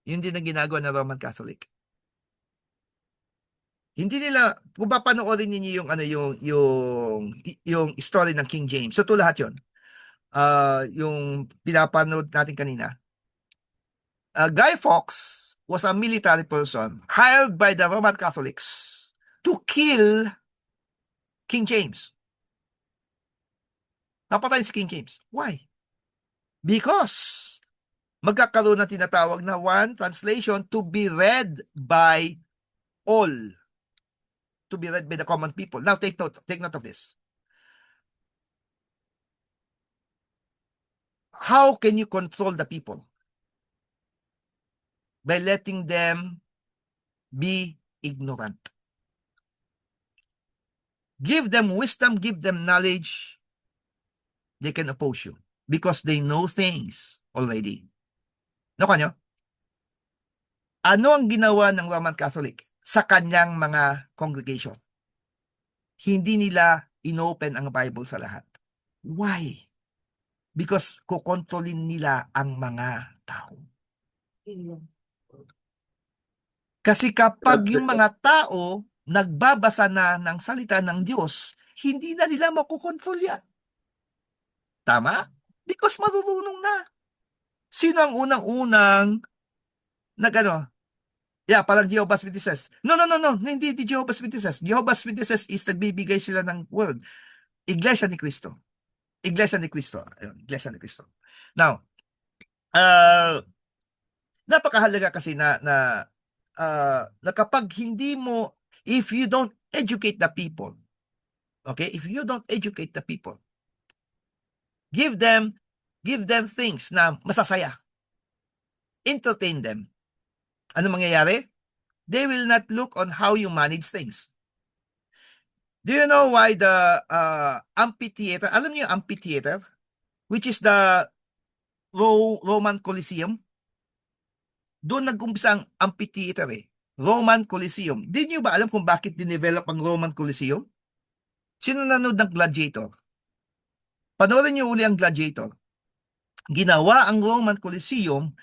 Yun din ang ginagawa ng Roman Catholic. Hindi nila, kung papanoorin niyo yung story ng King James, so ito lahat yun. Yung pinapanood natin kanina. Guy Fawkes was a military person hired by the Roman Catholics to kill King James. Napatayin si King James. Why? Because magkakaroon ng tinatawag na one translation to be read by all. To be read by the common people. Now take note of this. How can you control the people? By letting them be ignorant. Give them wisdom, give them knowledge, they can oppose you because they know things already. No kanyo? Ano ang ginawa ng Roman Catholic sa kanyang mga congregation? Hindi nila inopen ang Bible sa lahat. Why? Because kukontrolin nila ang mga tao. Kasi kapag yung mga tao nagbabasa na ng salita ng Diyos, hindi na nila makukontrol yan. Tama? Because marurunong na. Sino ang unang-unang nagano? Yeah, parang Jehovah's Witnesses. No, hindi Jehovah's Witnesses. Jehovah's Witnesses is nagbibigay sila ng word. Iglesia ni Cristo. Iglesia ni Cristo. Ayun, Iglesia ni Cristo. Now, napakahalaga kasi na kapag hindi mo, if you don't educate the people, okay, if you don't educate the people, give them things na masasaya, entertain them, ano mangyayari? They will not look on how you manage things. Do you know why the amphitheater, alam niyo yung amphitheater, which is the Roman Colosseum? Doon nag-umpisa ang amphitheater eh. Roman Colosseum. Di niyo ba alam kung bakit dinevelop ang Roman Colosseum? Sino nanood ng Gladiator? Panoorin niyo uli ang Gladiator. Ginawa ang Roman Colosseum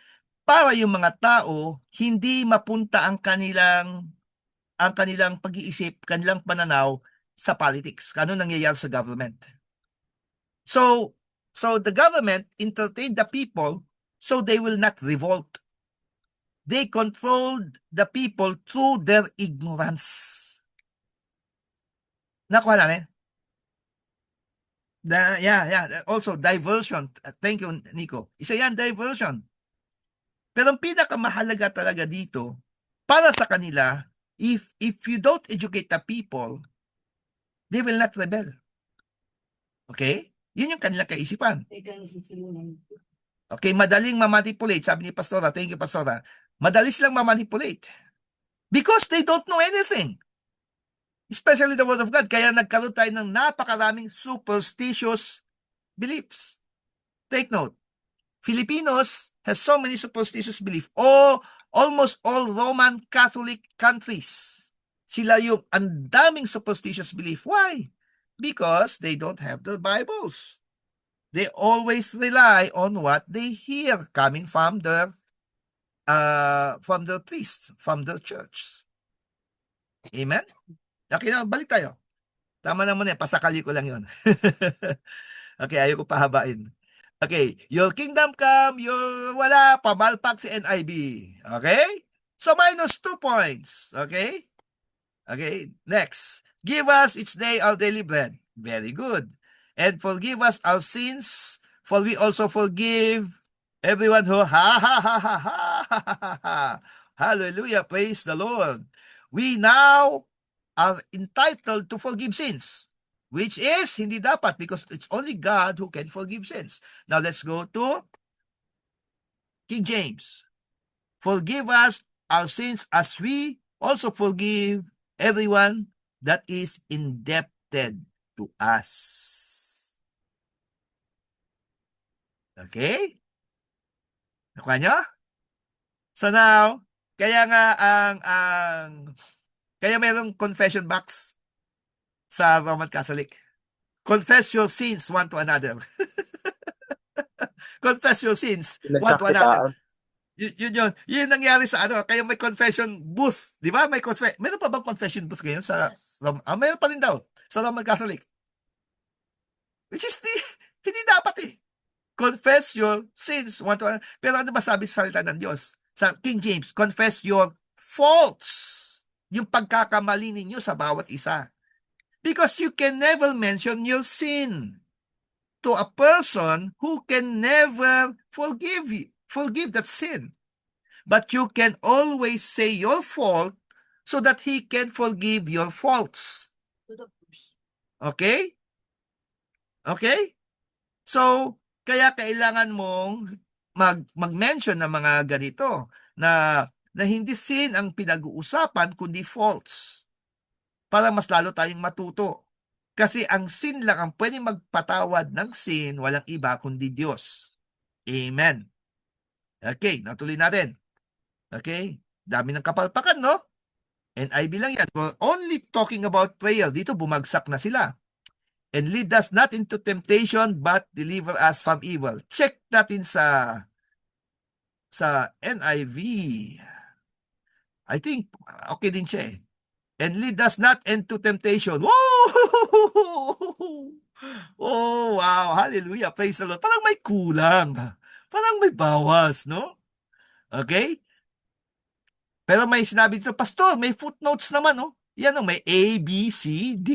para yung mga tao hindi mapunta ang kanilang pag-iisip, kanilang pananaw sa politics. Ano nangyayari sa government? So the government entertained the people so they will not revolt. They controlled the people through their ignorance. Nakuha natin? Yeah. Also, diversion. Thank you, Nico. Isa yan, diversion. Pero ang pinakamahalaga talaga dito, para sa kanila, if you don't educate the people, they will not rebel. Okay? Yun yung kanilang kaisipan. Okay, madaling mamanipulate. Sabi ni Pastora, thank you, Pastora. Madali silang mamanipulate. Because they don't know anything. Especially the Word of God. Kaya nagkaroon tayo ng napakaraming superstitious beliefs. Take note. Filipinos has so many superstitious beliefs. Almost all Roman Catholic countries. Sila yung ang daming superstitious belief. Why? Because they don't have the Bibles. They always rely on what they hear coming from their priest, from the church. Amen? Okay na, balik tayo. Tama naman yan, pasakali ko lang yun. Okay, ayaw ko pahabain. Okay, your kingdom come, your wala, pamalpak si NIV. Okay? So minus 2 points. Okay? Okay, next. Give us each day our daily bread. Very good. And forgive us our sins, for we also forgive everyone who hallelujah, praise the Lord. We now are entitled to forgive sins, which is hindi dapat because it's only God who can forgive sins. Now let's go to King James. Forgive us our sins as we also forgive everyone that is indebted to us. Okay? Nakuha nyo? So now, kaya nga kaya mayroong confession box sa Roman Catholic. Confess your sins one to another. Confess your sins one to another. Yun nangyari sa kaya may confession booth, di ba? Meron pa bang confession booth ngayon sa mayroon pa rin daw sa Roman Catholic. Which is hindi dapat eh. Confess your sins one to another. Pero ano ba sabi sa salita ng Diyos? Sa King James, confess your faults. Yung pagkakamali ninyo sa bawat isa. Because you can never mention your sin to a person who can never forgive that sin. But you can always say your fault so that he can forgive your faults. Okay? Okay? So, kaya kailangan mong mag-mention ng mga ganito na hindi sin ang pinag-uusapan kundi faults para mas lalo tayong matuto. Kasi ang sin lang ang pwedeng magpatawad ng sin, walang iba kundi Diyos. Amen. Okay, natuloy natin. Okay? Dami ng kapalpakan, no? NIV lang yan. We're only talking about prayer. Dito bumagsak na sila. And lead us not into temptation, but deliver us from evil. Check natin sa NIV. I think, okay din siya eh. And lead us not into temptation. Whoa! Oh, wow. Hallelujah. Praise the Lord. Parang may kulang. Parang may bawas, no? Okay? Pero may sinabi dito, Pastor, may footnotes naman, no? Yan, no? May A, B, C, D.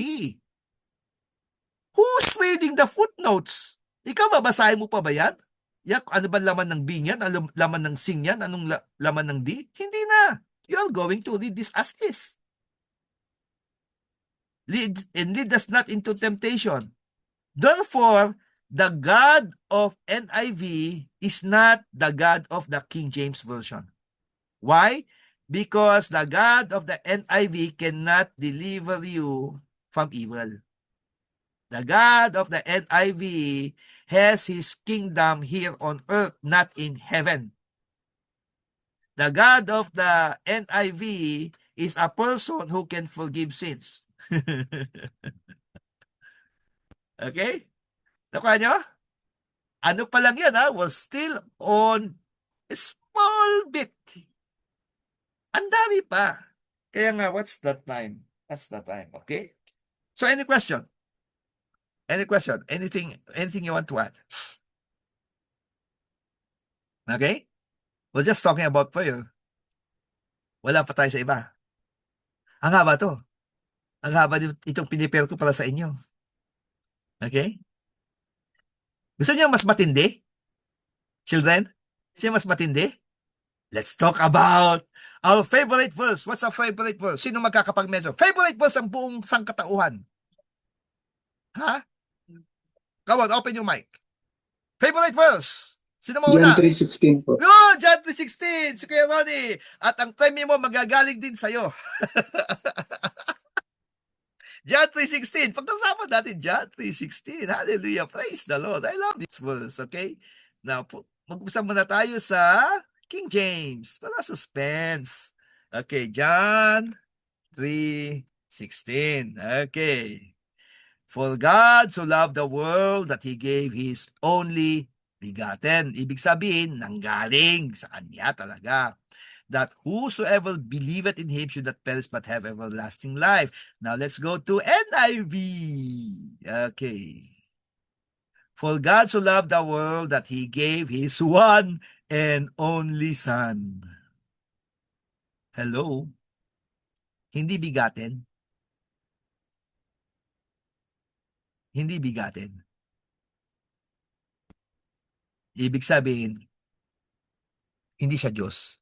Who's reading the footnotes? Ikaw, babasahin mo pa ba yan? Yak, ano ba laman ng B yan? Ano laman ng C yan? Anong laman ng D? Hindi na. You're going to read this as is. And lead us not into temptation. Therefore, the God of NIV is not the God of the King James Version. Why? Because the God of the NIV cannot deliver you from evil. The God of the NIV has His kingdom here on earth, not in heaven. The God of the NIV is a person who can forgive sins. Okay? Nakuha nyo? Ano pa lang yan, ha? Was still on a small bit. Ang dami pa. Kaya nga, what's the time? That's the time, okay? So, any question? Any question? Anything you want to add? Okay? We're just talking about prayer. Wala pa tayo sa iba. Ang haba to. Ang haba itong pinipare ko para sa inyo. Okay? Gusto niyo mas matindi? Children? Gusto niyo mas matindi? Let's talk about our favorite verse. What's our favorite verse? Sino magkakapag-measure? Favorite verse ang buong sangkatauhan. Ha? Come on, open your mic. Favorite verse. Sino mauna? John 3:16 po. Oh, John 3:16. Si Kuya Ronnie. At ang premium mo magagaling din sa'yo. John 3:16. Pagkasapan natin John 3:16. Hallelujah. Praise the Lord. I love this verse. Okay? Now, mag-umpisa muna tayo sa King James. Para suspense. Okay, John 3:16. Okay. For God so loved the world that He gave His only begotten. Ibig sabihin, nanggaling sa Kanya talaga. That whosoever believeth in Him should not perish but have everlasting life. Now let's go to NIV. Okay. For God so loved the world that He gave His one and only Son. Hello? Hindi bigatin? Hindi bigatin. Ibig sabihin, hindi siya Diyos.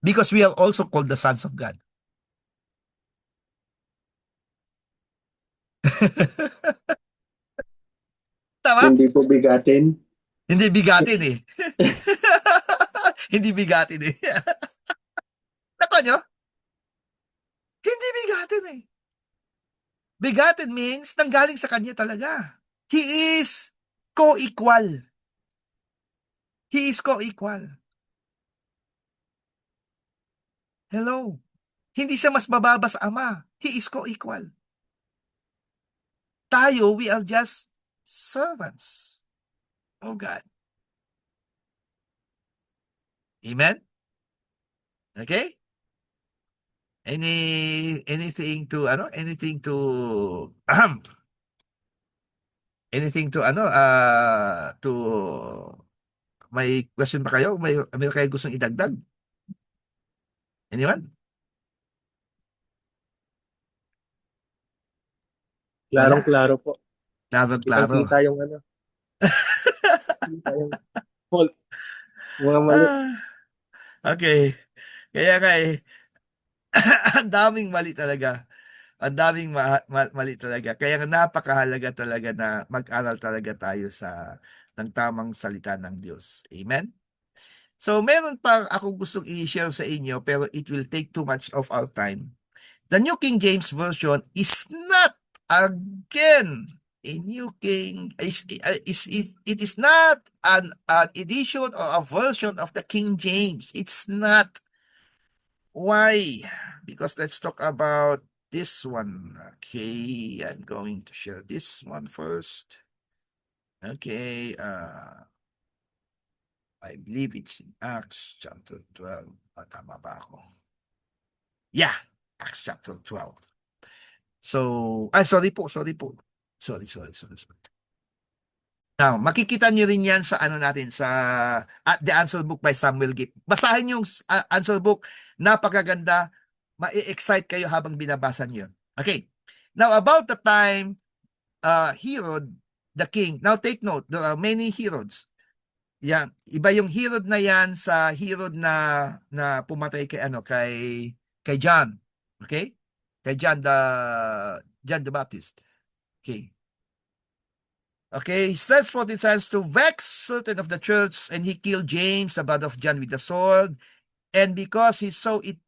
Because we are also called the sons of God. Tama? Hindi po bigatin. Hindi bigatin eh. Hindi bigatin eh. Nako nyo? Hindi bigatin eh. Bigatin means nanggaling sa Kanya talaga. He is co-equal. He is co-equal. Hello? Hindi siya mas mababa sa Ama. He is co-equal. Tayo, we are just servants of God. Amen? Okay? Anything to anything to may question ba kayo? May kayo gustong idagdag? Anyone? Klarong-klaro po. Klaro. Kita yung kita yung fault. Mga mali. Okay. Kaya nga eh, ang daming mali talaga. Ang daming mali talaga. Kaya nga napakahalaga talaga na mag-aral talaga tayo ng tamang salita ng Diyos. Amen? So, meron pa akong gustong i-share sa inyo pero it will take too much of our time. The New King James Version is not Again, a new king it is not an edition or a version of the King James. It's not. Why? Because let's talk about this one. Okay, I'm going to share this one first. Okay, I believe it's in Acts chapter 12. Tama ba ako? Yeah, Acts chapter 12. So, sorry po. Sorry. Now, makikita nyo rin yan sa ano natin, sa The Answer Book by Samuel Gipp. Basahin yung Answer Book. Napakaganda. Ma-excite kayo habang binabasa nyo. Okay. Now, about the time, Herod, the king. Now, take note, there are many Herods. Yan. Iba yung Herod na yan sa Herod na pumatay kay John. Okay? Kay John the Baptist. Okay. Okay, he sends forth his hands to vex certain of the church, and he killed James, the brother of John, with the sword. And because it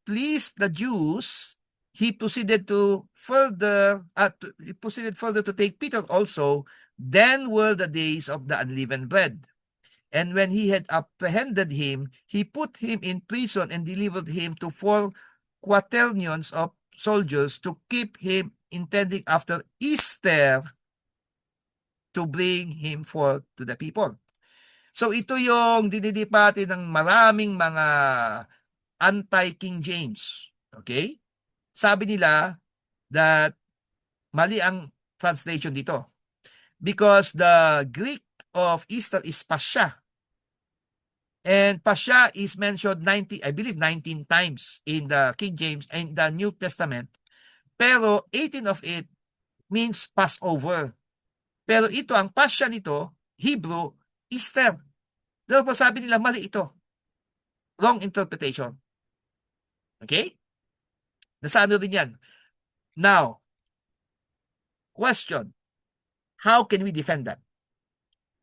pleased the Jews, he proceeded further to take Peter also. Then were the days of the unleavened bread. And when he had apprehended him, he put him in prison and delivered him to 4 quaternions of soldiers to keep him, intending after Easter to bring him forth to the people. So ito yung dinidipati ng maraming mga anti-King James. Okay? Sabi nila that mali ang translation dito. Because the Greek of Easter is Pascha. And Pascha is mentioned 19 times in the King James and the New Testament. Pero 18 of it means Passover. Pero ito, ang Pascha nito, Hebrew, Easter. Dahil sabi nila, mali ito. Wrong interpretation. Okay? Nasabi rin yan. Now, question, how can we defend that?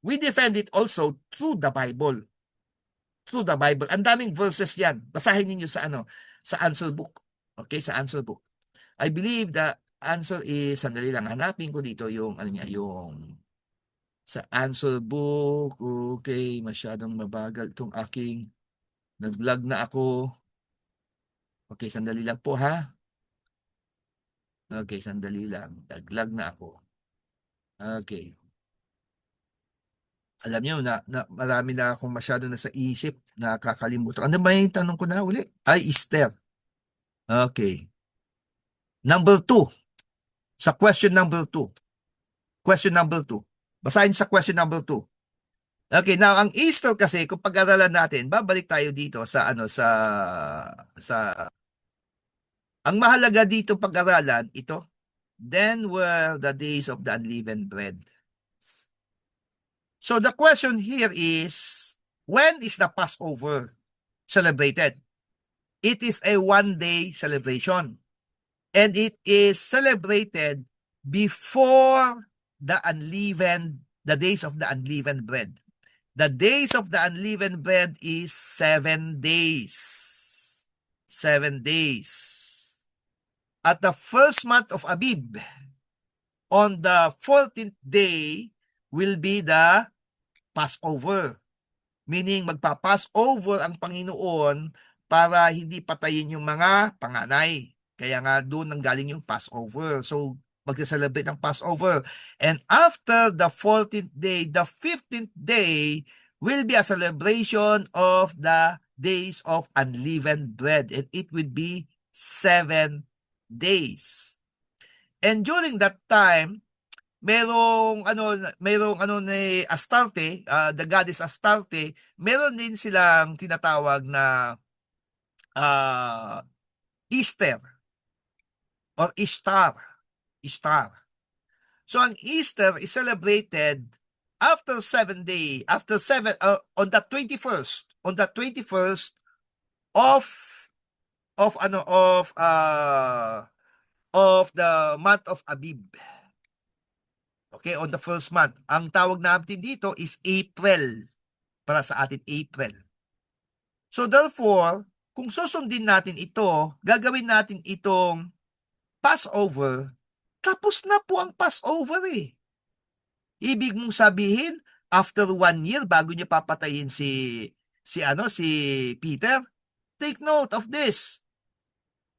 We defend it also through the Bible. Through the Bible. Ang daming verses yan. Basahin niyo sa answer book. Okay, sa answer book. I believe the answer is, sandali lang, hanapin ko dito yung sa answer book. Okay, masyadong mabagal itong aking nag-vlog na ako. Okay, sandali lang po ha. Okay, sandali lang. Nag-vlog na ako. Okay. Alam niyo na marami na akong masyado na sa isip, nakakalimutan. Ano ba yung tanong ko na uli? Ay, Easter. Okay. Number 2. Sa question number 2. Question number 2. Basahin sa question number 2. Okay, now ang Easter kasi kung pag-aralan natin, babalik tayo dito sa ang mahalaga dito pag-aralan ito. Then were the days of the unleavened bread. So the question here is, when is the Passover celebrated? It is a 1-day celebration. And it is celebrated before the days of the unleavened bread. The days of the unleavened bread is 7 days. 7 days. At the first month of Abib, on the 14th day, will be the Passover. Meaning, magpa-Passover ang Panginoon para hindi patayin yung mga panganay. Kaya nga doon nanggaling yung Passover. So, mag-celebrate ng Passover. And after the 14th day, the 15th day will be a celebration of the days of unleavened bread. And it will be 7 days. And during that time, merong ni Astarte, the goddess Astarte, meron din silang tinatawag na Easter or Ishtar. So ang Easter is celebrated after 7 days, on the 21st of the month of Abib. Okay, on the first month. Ang tawag natin dito is April. Para sa atin, April. So therefore, kung susundin natin ito, gagawin natin itong Passover Tapos na po ang Passover eh. Ibig mong sabihin, after 1 year, bago niya papatayin si Peter, take note of this.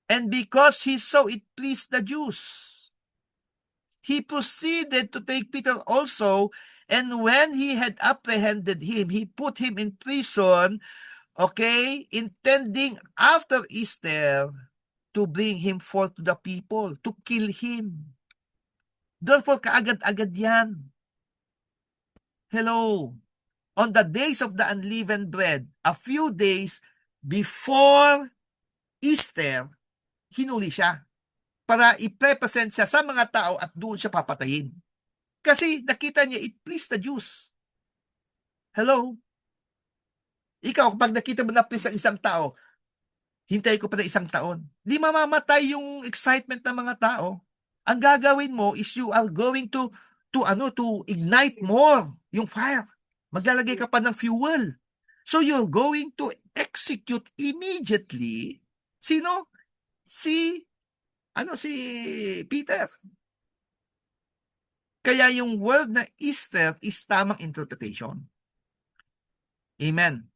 And because he saw it pleased the Jews, he proceeded to take Peter also, and when he had apprehended him, he put him in prison, okay, intending after Easter to bring him forth to the people, to kill him. Therefore, kaagad-agad yan. Hello. On the days of the unleavened bread, a few days before Easter, hinuli siya para i-represent siya sa mga tao at doon siya papatayin. Kasi nakita niya, it pleased the Jews. Hello? Ikaw, kapag nakita mo na please ang isang tao, hintay ko pa na 1 taon. Di mamamatay yung excitement ng mga tao. Ang gagawin mo is you are going to ignite more yung fire. Maglalagay ka pa ng fuel. So you're going to execute immediately. Sino? Si Peter. Kaya yung word na Easter is tamang interpretation. Amen.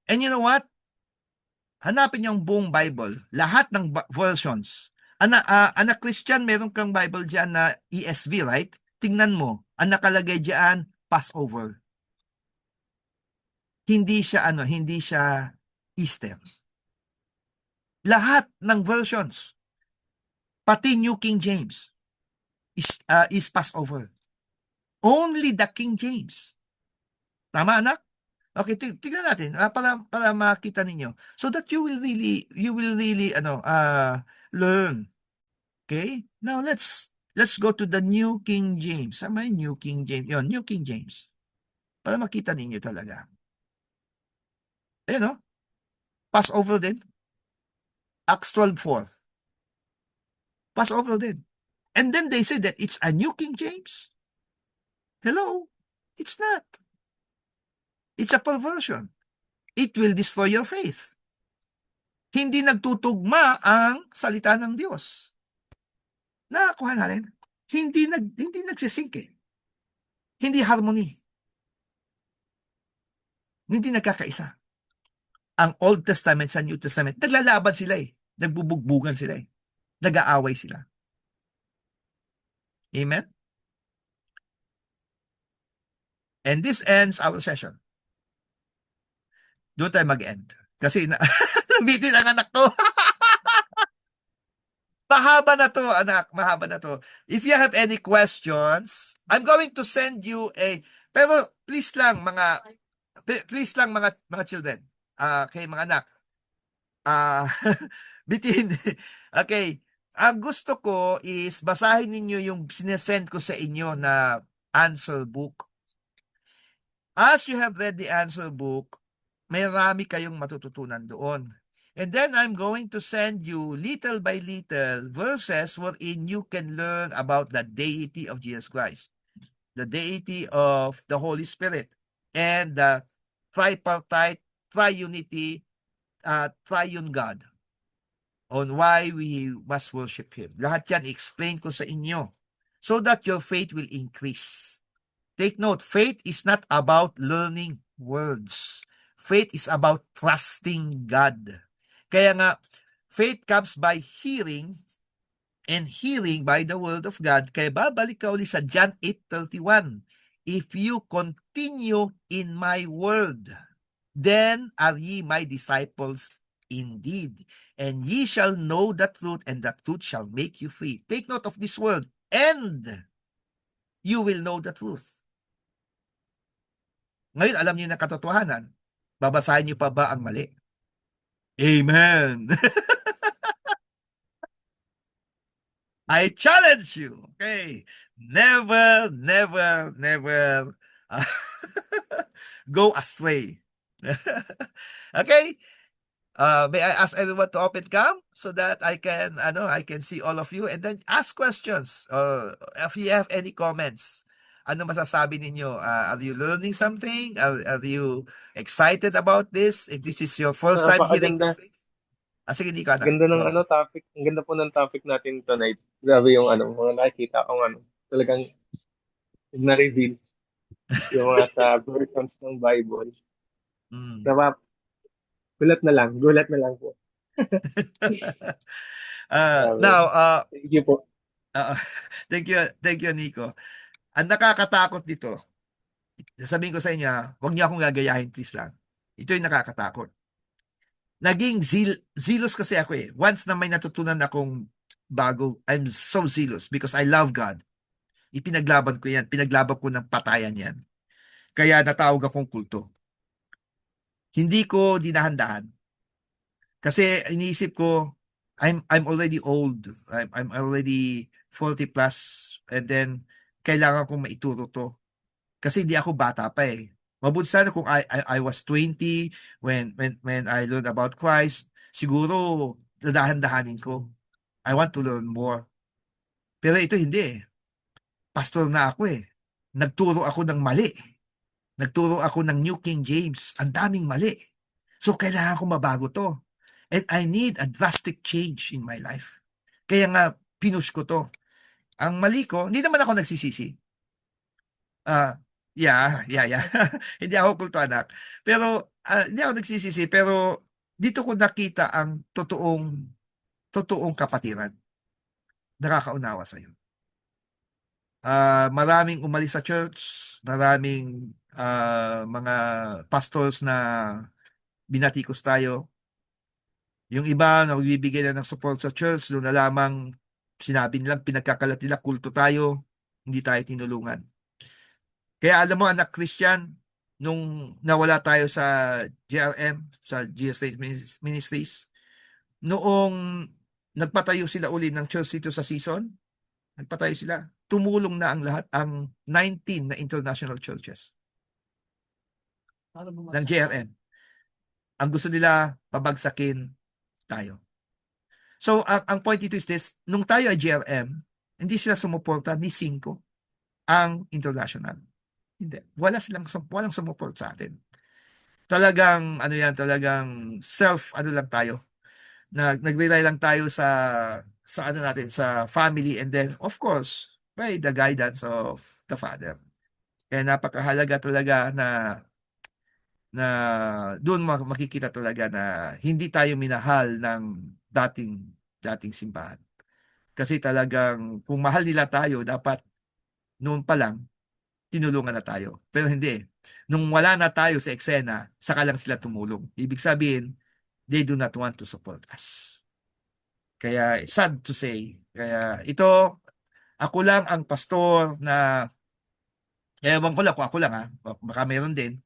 And you know what? Hanapin niyo ang buong Bible. Lahat ng versions. Anak Christian, meron kang Bible dyan na ESV, right? Tingnan mo. Ang nakalagay dyan, Passover. Hindi siya Easter. Lahat ng versions, pati New King James, is Passover. Only the King James. Tama, anak? Okay, tingnan natin para makita ninyo. So that you will really learn. Okay? Now let's go to the New King James. May New King James. Yon, New King James. Para makita ninyo talaga. Ayan, no? Passover din. Acts 12:4. Passover din. And then they say that it's a New King James. Hello? It's not. It's a perversion. It will destroy your faith. Hindi nagtutugma ang salita ng Diyos. Nakakuha natin. Hindi nagsisync eh. Hindi harmony. Hindi nagkakaisa. Ang Old Testament sa New Testament, naglalaban sila eh. Nagbubugbugan sila eh. Nag-aaway sila. Amen? And this ends our session. Doon tayo mag-end. Kasi nabitin ang anak to. Mahaba na to, anak. Mahaba na to. If you have any questions, I'm going to send you pero please lang mga children. Kay mga anak. Bitin. Okay. Ang gusto ko is basahin ninyo yung sinesend ko sa inyo na answer book. As you have read the answer book, may marami kayong matututunan doon. And then I'm going to send you little by little verses wherein you can learn about the deity of Jesus Christ, the deity of the Holy Spirit, and the tripartite, triunity, triune God, on why we must worship Him. Lahat yan i-explain ko sa inyo so that your faith will increase. Take note, faith is not about learning words. Faith is about trusting God. Kaya nga, faith comes by hearing, and hearing by the word of God. Kaya babalik ka ulit sa John 8:31. If you continue in my word, then are ye my disciples indeed, and ye shall know the truth, and the truth shall make you free. Take note of this word, and you will know the truth. Ngayon, alam niyo na katotohanan. Babasahin niyo pa ba ang mali? Amen. I challenge you. Okay. Never go astray. Okay? May I ask everyone to open cam so that I can see all of you, and then ask questions. If you have any comments, ano masasabi ninyo? Are you learning something? Are you excited about this? If this is your first time hearing this? Sige, di ka na. Ganda ng Go. topic. Ang ganda po ng topic natin tonight. Grabe yung mga nakikita kong talagang na-reveal yung mga sa versions ng Bible. Mm. Napa, gulat na lang po. Grabe. Now, Thank you po. uh, thank you, Nico. Ang nakakatakot dito, sasabihin ko sa inyo, huwag niyo akong gagayahin, please lang. Ito yung nakakatakot. Naging zealous kasi ako eh. Once na may natutunan akong bago, I'm so zealous because I love God. Ipinaglaban ko yan. Pinaglaban ko ng patayan yan. Kaya natawag akong kulto. Hindi ko dinahandahan. Kasi iniisip ko, I'm already old. I'm already 40 plus. And then, kailangan kong maituro to. Kasi hindi ako bata pa eh. Mabuti sana kung I was 20 when I learned about Christ. Siguro, dadahan-dahanin ko. I want to learn more. Pero ito hindi eh. Pastor na ako eh. Nagturo ako ng mali. Nagturo ako ng New King James. Ang daming mali. So, kailangan ko mabago to. And I need a drastic change in my life. Kaya nga, pinush ko to. Ang mali ko, hindi naman ako nagsisisi. Yeah. Hindi ako kulto anak. Pero, hindi ako nagsisisi. Pero, dito ko nakita ang totoong kapatiran. Nakakaunawa sa'yo. Maraming umalis sa church, maraming mga pastors na binatikos tayo. Yung iba na magbibigay na ng support sa church, doon na lamang sinabi nilang pinagkakalat nila, kulto tayo, hindi tayo tinulungan. Kaya alam mo anak Christian, nung nawala tayo sa GRM, sa GS Ministries, noong nagpatayo sila uli ng church dito sa season, nagpatayo sila, tumulong na ang lahat, ang 19 na international churches ng GRM. Ang gusto nila, pabagsakin tayo. So, ang point dito is this, nung tayo ay GRM, hindi sila sumuporta ni 5 ang international. Hindi. Walang sumuport sa atin. Talagang, talagang ano lang tayo. Nag-rely lang tayo sa natin, sa family, and then, of course, by the guidance of the Father. Kaya napakahalaga talaga na doon makikita talaga na hindi tayo minahal ng dating simbahan. Kasi talagang kung mahal nila tayo, dapat noon pa lang tinulungan na tayo. Pero hindi. Nung wala na tayo sa eksena, saka lang sila tumulong. Ibig sabihin, they do not want to support us. Kaya sad to say. Kaya ito, ako lang ang pastor na, ewan ko lang kung ako lang baka meron din,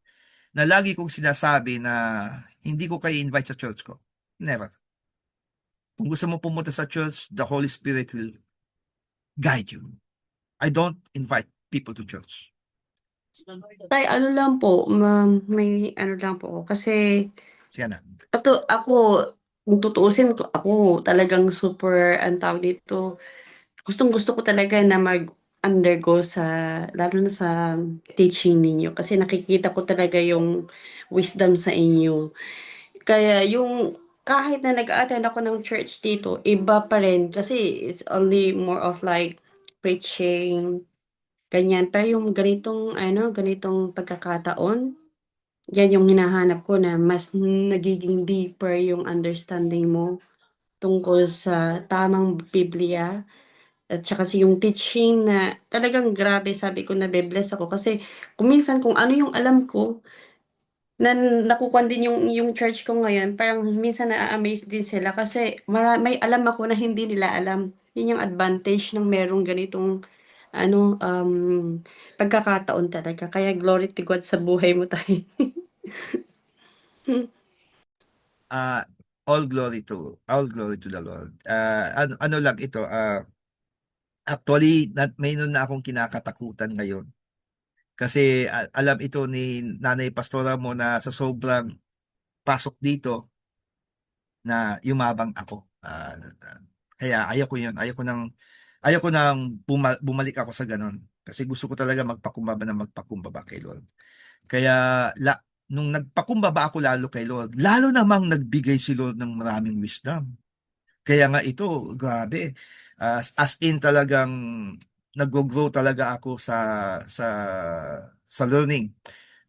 na lagi kong sinasabi na hindi ko kayo invite sa church ko. Never. Kung gusto mo pumunta sa church, the Holy Spirit will guide you. I don't invite people to church. Tay, ano lang po, may ano lang po ako kasi Sige na. ako, kung tutuusin ko, ako talagang super, ang tawag dito, gustong-gusto ko talaga na mag-undergo sa, lalo na sa teaching ninyo kasi nakikita ko talaga yung wisdom sa inyo. Kaya yung kahit na nag-attend ako ng church dito, iba pa rin kasi it's only more of like preaching, ganyan. Pero yung ganitong pagkakataon, yan yung hinahanap ko na mas nagiging deeper yung understanding mo tungkol sa tamang Biblia at saka yung teaching na talagang grabe, sabi ko nabe-bless ako kasi kung ano yung alam ko na nakukuha din yung church ko ngayon, parang minsan naa-amaze din sila kasi may alam ako na hindi nila alam. Yun yung advantage ng merong ganitong pagkakataon talaga. Kaya glory to God sa buhay mo tayo. uh, all glory to the Lord. Ano lang ito, actually, mayroon na akong kinakatakutan ngayon. Kasi alam ito ni Nanay Pastora mo na sa sobrang pasok dito na yumabang ako. Kaya ayoko yun. Ayoko nang bumalik ako sa ganon. Kasi gusto ko talaga magpakumbaba kay Lord. Kaya nung nagpakumbaba ako lalo kay Lord, lalo namang nagbigay si Lord ng maraming wisdom. Kaya nga ito, grabe. As in talagang nag-grow talaga ako sa learning.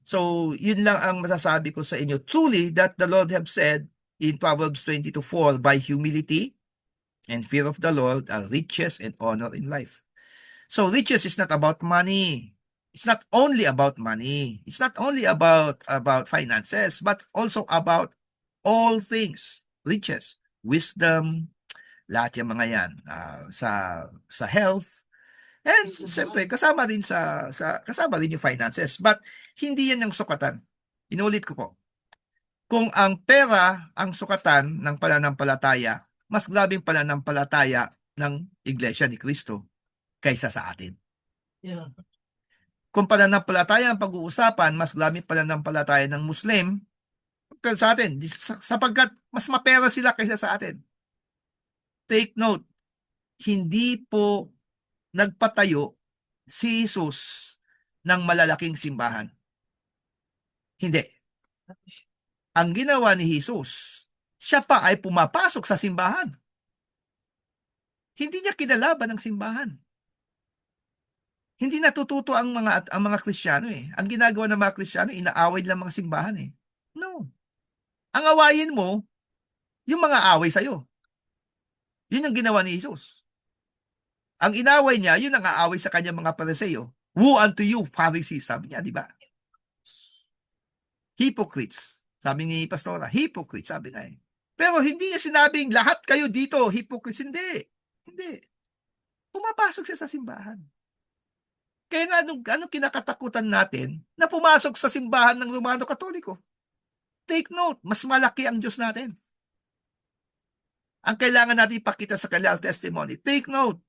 So, yun lang ang masasabi ko sa inyo. Truly, that the Lord have said in Proverbs 22:4, by humility and fear of the Lord are riches and honor in life. So riches is not about money. It's not only about money. It's not only about finances, but also about all things. Riches, wisdom, lahat yung mga yan. Sa health, and siyempre kasama rin kasama rin yung finances. But hindi yan yung sukatan. Inulit ko po. Kung ang pera ang sukatan ng pananampalataya, mas grabing pananampalataya ng Iglesia ni Cristo kaysa sa atin. Yeah. Kung pananampalataya ang pag-uusapan, mas grabing pananampalataya ng Muslim kaysa sa atin, sapagkat mas mapera sila kaysa sa atin. Take note, hindi po nagpatayo si Jesus ng malalaking simbahan. Hindi. Ang ginawa ni Jesus, siya pa ay pumapasok sa simbahan. Hindi niya kinalaban ang simbahan. Hindi natututo ang mga Kristiyano eh. Ang ginagawa ng mga Kristiyano, inaaway lang mga simbahan eh. No. Ang awayin mo, yung mga away sa'yo. Yun ang ginawa ni Jesus. Ang inaway niya, yun ang aaway sa kanyang mga Pariseo. Woe unto you, Pharisees, sabi niya, di ba? Hypocrites. Sabi ni Pastora, hypocrites, sabi niya eh. Pero hindi niya sinabing lahat kayo dito, hypocrites. Hindi. Hindi. Pumapasok siya sa simbahan. Kaya nga, anong kinakatakutan natin na pumasok sa simbahan ng Romano Katoliko? Take note, mas malaki ang Diyos natin. Ang kailangan natin ipakita sa kanilang testimony. Take note,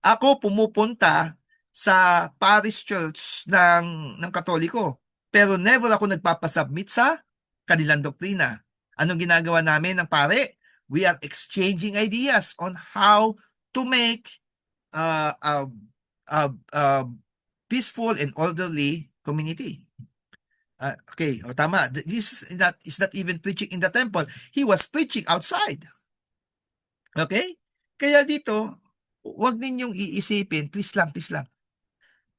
ako pumupunta sa parish church ng Katoliko, pero never ako nagpapasubmit sa kanilang doktrina. Anong ginagawa namin ng pare? We are exchanging ideas on how to make peaceful and orderly community. Okay, tama. This is not even preaching in the temple. He was preaching outside. Okay? Kaya dito, huwag ninyong iisipin, please lang,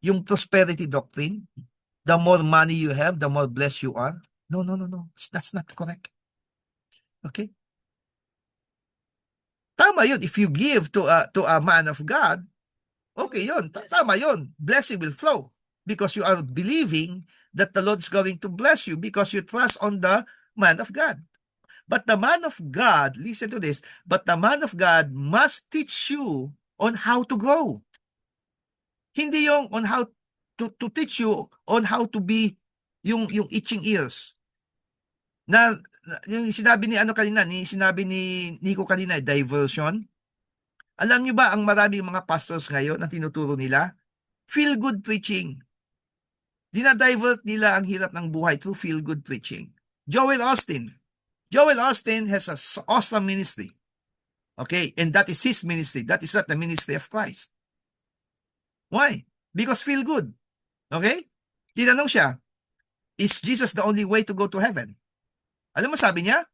yung prosperity doctrine, the more money you have, the more blessed you are. No. That's not correct. Okay? Tama yun. If you give to a man of God, okay yun. Tama yun. Blessing will flow because you are believing that the Lord is going to bless you because you trust on the man of God. But the man of God, listen to this, but the man of God must teach you on how to grow. Hindi yung on how to teach you on how to be yung itching ears. Na yung sinabi ni sinabi ni Nico kanina, diversion. Alam niyo ba ang maraming mga pastors ngayon ang tinuturo nila? Feel good preaching. Dinadivert nila ang hirap ng buhay through feel good preaching. Joel Austin has an awesome ministry. Okay? And that is his ministry. That is not the ministry of Christ. Why? Because feel good. Okay? Tinanong siya, is Jesus the only way to go to heaven? Alam mo sabi niya?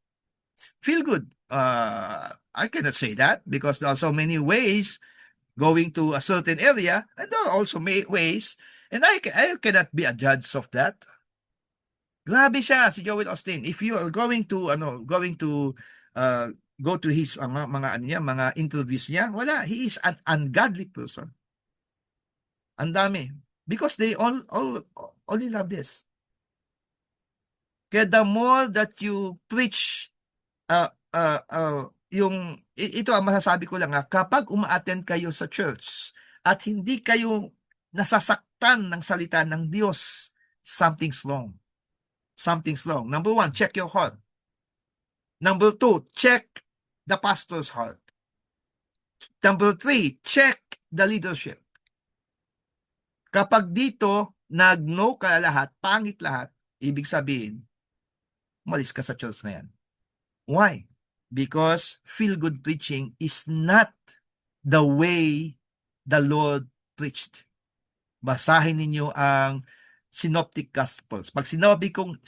Feel good. I cannot say that because there are so many ways going to a certain area, and there are also ways, and I cannot be a judge of that. Grabe siya si Joel Austin. If you are going to go to his mga interviews niya, wala, he is an ungodly person. Ang dami because they only love this. Kaya the more that you preach ito ang masasabi ko lang kapag uma-attend kayo sa church at hindi kayo nasasaktan ng salita ng Diyos, something's wrong. Something's wrong. Number 1, check your heart. Number 2, check the pastor's heart. Number 3, check the leadership. Kapag dito, nag-no ka lahat, pangit lahat, ibig sabihin, umalis ka sa church na yan. Why? Because feel-good preaching is not the way the Lord preached. Basahin ninyo ang synoptic gospels. Pag sinabi kong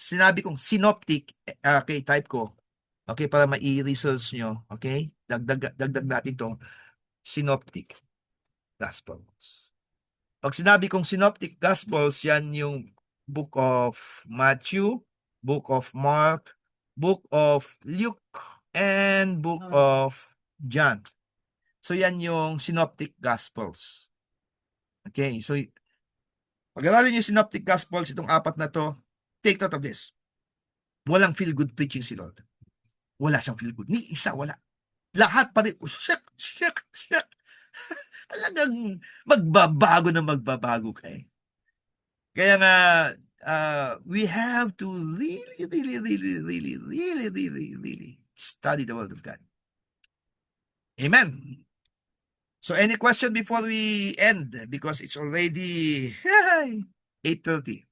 synoptic, okay, type ko. Okay, para ma-research nyo. Okay? Dagdag natin to. Synoptic gospels. Pag sinabi kong synoptic gospels, yan yung Book of Matthew, Book of Mark, Book of Luke, and Book of John. So yan yung synoptic gospels. Okay, so pag-aralin yung synoptic gospels, itong apat na to, take note of this. Walang feel-good preaching si Lord. Wala siyang feel-good. Ni isa, wala. Lahat pa rin, shak. Talagang magbabago kayo. Kaya nga, we have to really study the Word of God. Amen. So any question before we end? Because it's already 8:30.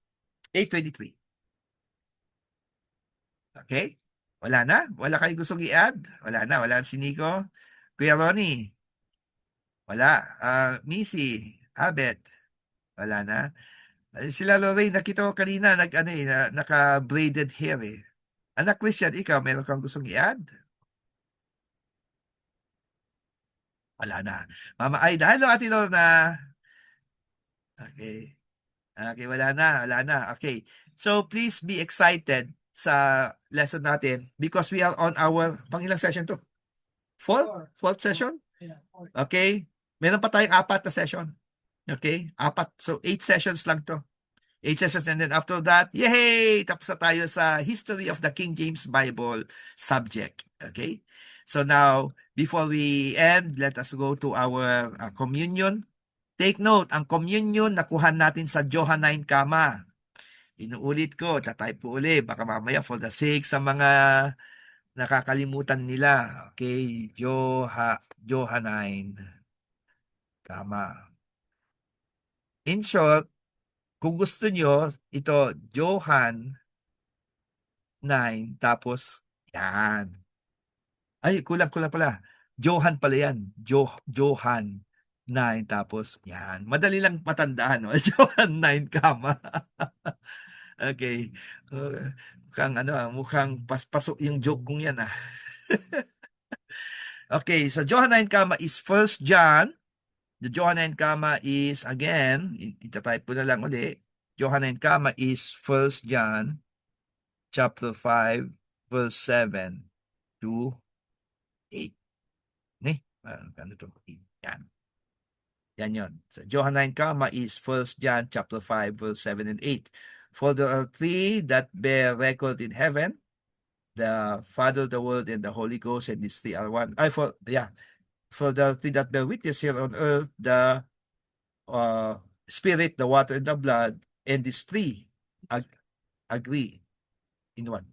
8:23. Okay? Wala na? Wala kayong gustong i-add? Wala na? Wala si Nico? Kuya Ronnie? Wala. Missy? Abet? Wala na? Sila Lorraine, nakita ko kanina, naka-braided hair eh. Anak Christian, ikaw, meron kang gustong i-add? Wala na. Mama Aida, hello Ate Lorna. Okay. Okay, wala na. Okay. So please be excited sa lesson natin because we are on our, pangilang session to? Fourth session? Okay. Meron pa tayong 4 na session. Okay? 4. So 8 sessions lang to. 8 sessions, and then after that, yay! Tapos na tayo sa History of the King James Bible subject. Okay? So now, before we end, let us go to our communion. Take note, ang communion nakuha natin sa Johannine Kama. Inuulit ko, tatype po ulit. Baka mamaya for the sake sa mga nakakalimutan nila. Okay, Johannine Kama. In short, kung gusto nyo, ito, Johan 9, tapos, yan. Ay, kulang pala. Johan pala yan. Johan 9, tapos, yan. Madali lang matandaan, no? Johan 9, kama. Okay. Mukhang paspasok yung joke kong yan, ah. Okay, so Johan 9, kama is 1 John. The Johan 9, kama is, again, itatype ko na lang ulit. Johan 9, kama is 1 John chapter 5, verse 7 to 8. Ano to? Yan. Yan yun. So, Johan 9, comma is 1 John chapter 5, verse 7 and 8. For there are 3 that bear record in heaven, the Father, the Word, and the Holy Ghost, and these 3 are one. For the 3 that bear witness here on earth, the Spirit, the water, and the blood, and these 3 agree in one.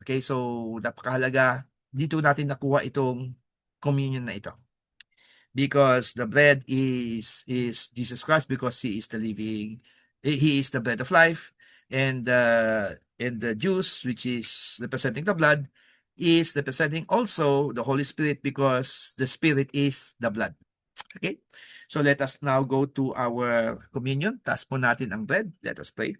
Okay, so napakahalaga dito natin nakuha itong communion na ito. Because the bread is Jesus Christ, because he is the bread of life, and the juice, which is representing the blood, is representing also the Holy Spirit, because the Spirit is the blood. Okay? So let us now go to our communion. Taas po natin ang bread. Let us pray.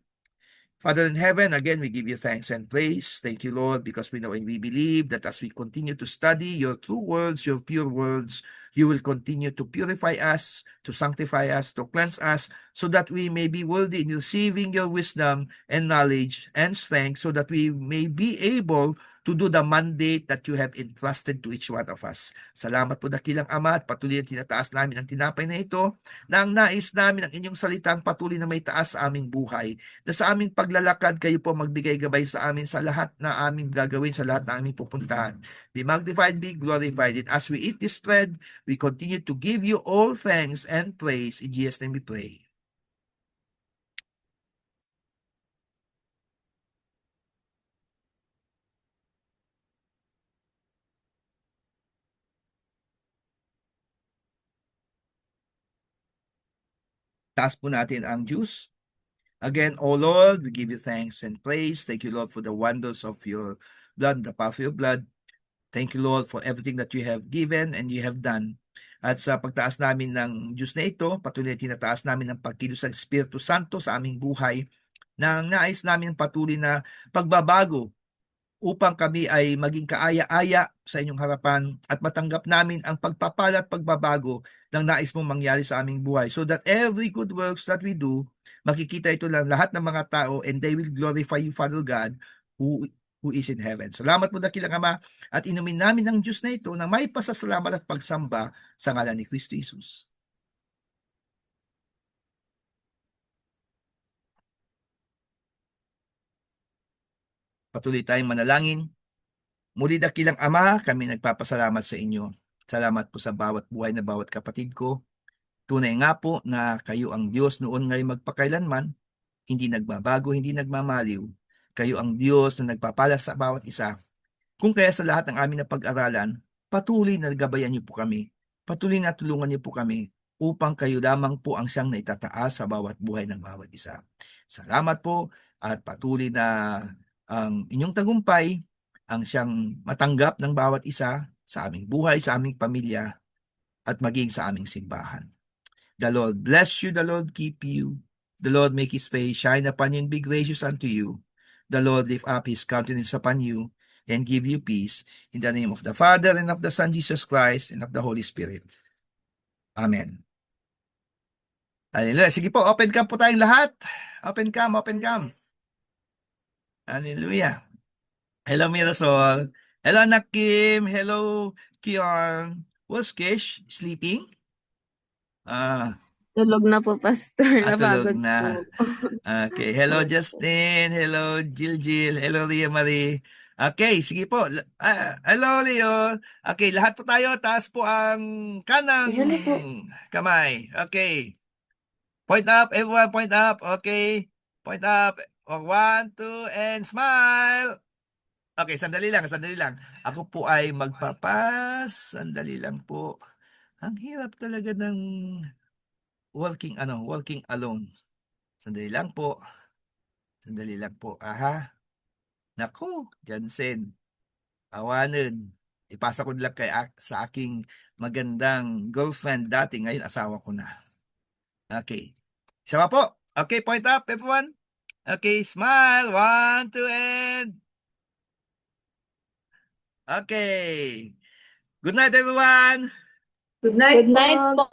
Father in heaven, again, we give you thanks and praise. Thank you, Lord, because we know and we believe that as we continue to study your true words, your pure words, you will continue to purify us, to sanctify us, to cleanse us, so that we may be worthy in receiving your wisdom and knowledge and strength, so that we may be able to do the mandate that you have entrusted to each one of us. Salamat po dakilang Ama, at patuloy na tinataas namin ang tinapay na ito, na ang nais namin ang inyong salitang patuloy na may taas sa aming buhay, na sa aming paglalakad kayo po magbigay gabay sa amin sa lahat na aming gagawin, sa lahat na aming pupuntahan. Be magnified, be glorified. And as we eat this bread, we continue to give you all thanks and praise. In Jesus' name we pray. Taas po natin ang juice. Again, O Lord, we give you thanks and praise. Thank you, Lord, for the wonders of your blood, the power of your blood. Thank you, Lord, for everything that you have given and you have done. At sa pagtaas namin ng juice na ito, patuloy tinataas namin ang pagkilos ng Espiritu Santo sa aming buhay. ng nais namin patuloy na pagbabago upang kami ay maging kaaya-aya sa inyong harapan at matanggap namin ang pagpapala at pagbabago ng nais mong mangyari sa aming buhay, so that every good works that we do, makikita ito lang lahat ng mga tao, and they will glorify you, Father God, who is in heaven. Salamat po, dakilang Ama, at inumin namin ang Diyos na ito na may pasasalamat at pagsamba sa ngalan ni Kristo Jesus. Patuloy tayong manalangin. Muli, dakilang Ama, kami nagpapasalamat sa inyo. Salamat po sa bawat buhay na bawat kapatid ko. Tunay nga po na kayo ang Diyos noon ngayon magpakailanman, hindi nagbabago, hindi nagmamaliw. Kayo ang Diyos na nagpapala sa bawat isa. Kung kaya sa lahat ng aming napag-aralan, patuloy na gabayan niyo po kami. Patuloy na tulungan niyo po kami upang kayo lamang po ang siyang naitataas sa bawat buhay ng bawat isa. Salamat po at patuloy na ang inyong tagumpay ang siyang matanggap ng bawat isa sa aming buhay, sa aming pamilya, at maging sa aming simbahan. The Lord bless you, the Lord keep you, the Lord make His face shine upon you and be gracious unto you. The Lord lift up His countenance upon you and give you peace. In the name of the Father, and of the Son, Jesus Christ, and of the Holy Spirit. Amen. Hallelujah. Sige po, open cam po tayong lahat. Open cam, open cam. Hallelujah. Hello, Mirasol. Hello, Nakim. Hello, Kion. Was Kish sleeping? Tulog na po, Pastor. Tulog Napagod na. po. Okay. Hello, Opo. Justin. Hello, Jill. Hello, Ria Marie. Okay, sige po. Hello, Leo. Okay, lahat po tayo. Taas po ang kanang Hello po. kamay. Okay. Point up, everyone. Point up. Okay. Point up. 1, 2, and smile. Okay, sandali lang. Ako po ay magpapas. Sandali lang po. Ang hirap talaga ng walking alone. Sandali lang po. Aha. Naku, Jansen. Awanan. Ipasa ko lang sa aking magandang girlfriend dati. Ngayon, asawa ko na. Okay. Isa pa po. Okay, point up, everyone. Okay, smile. 1, 2, and... Okay. Good night, everyone. Good night po.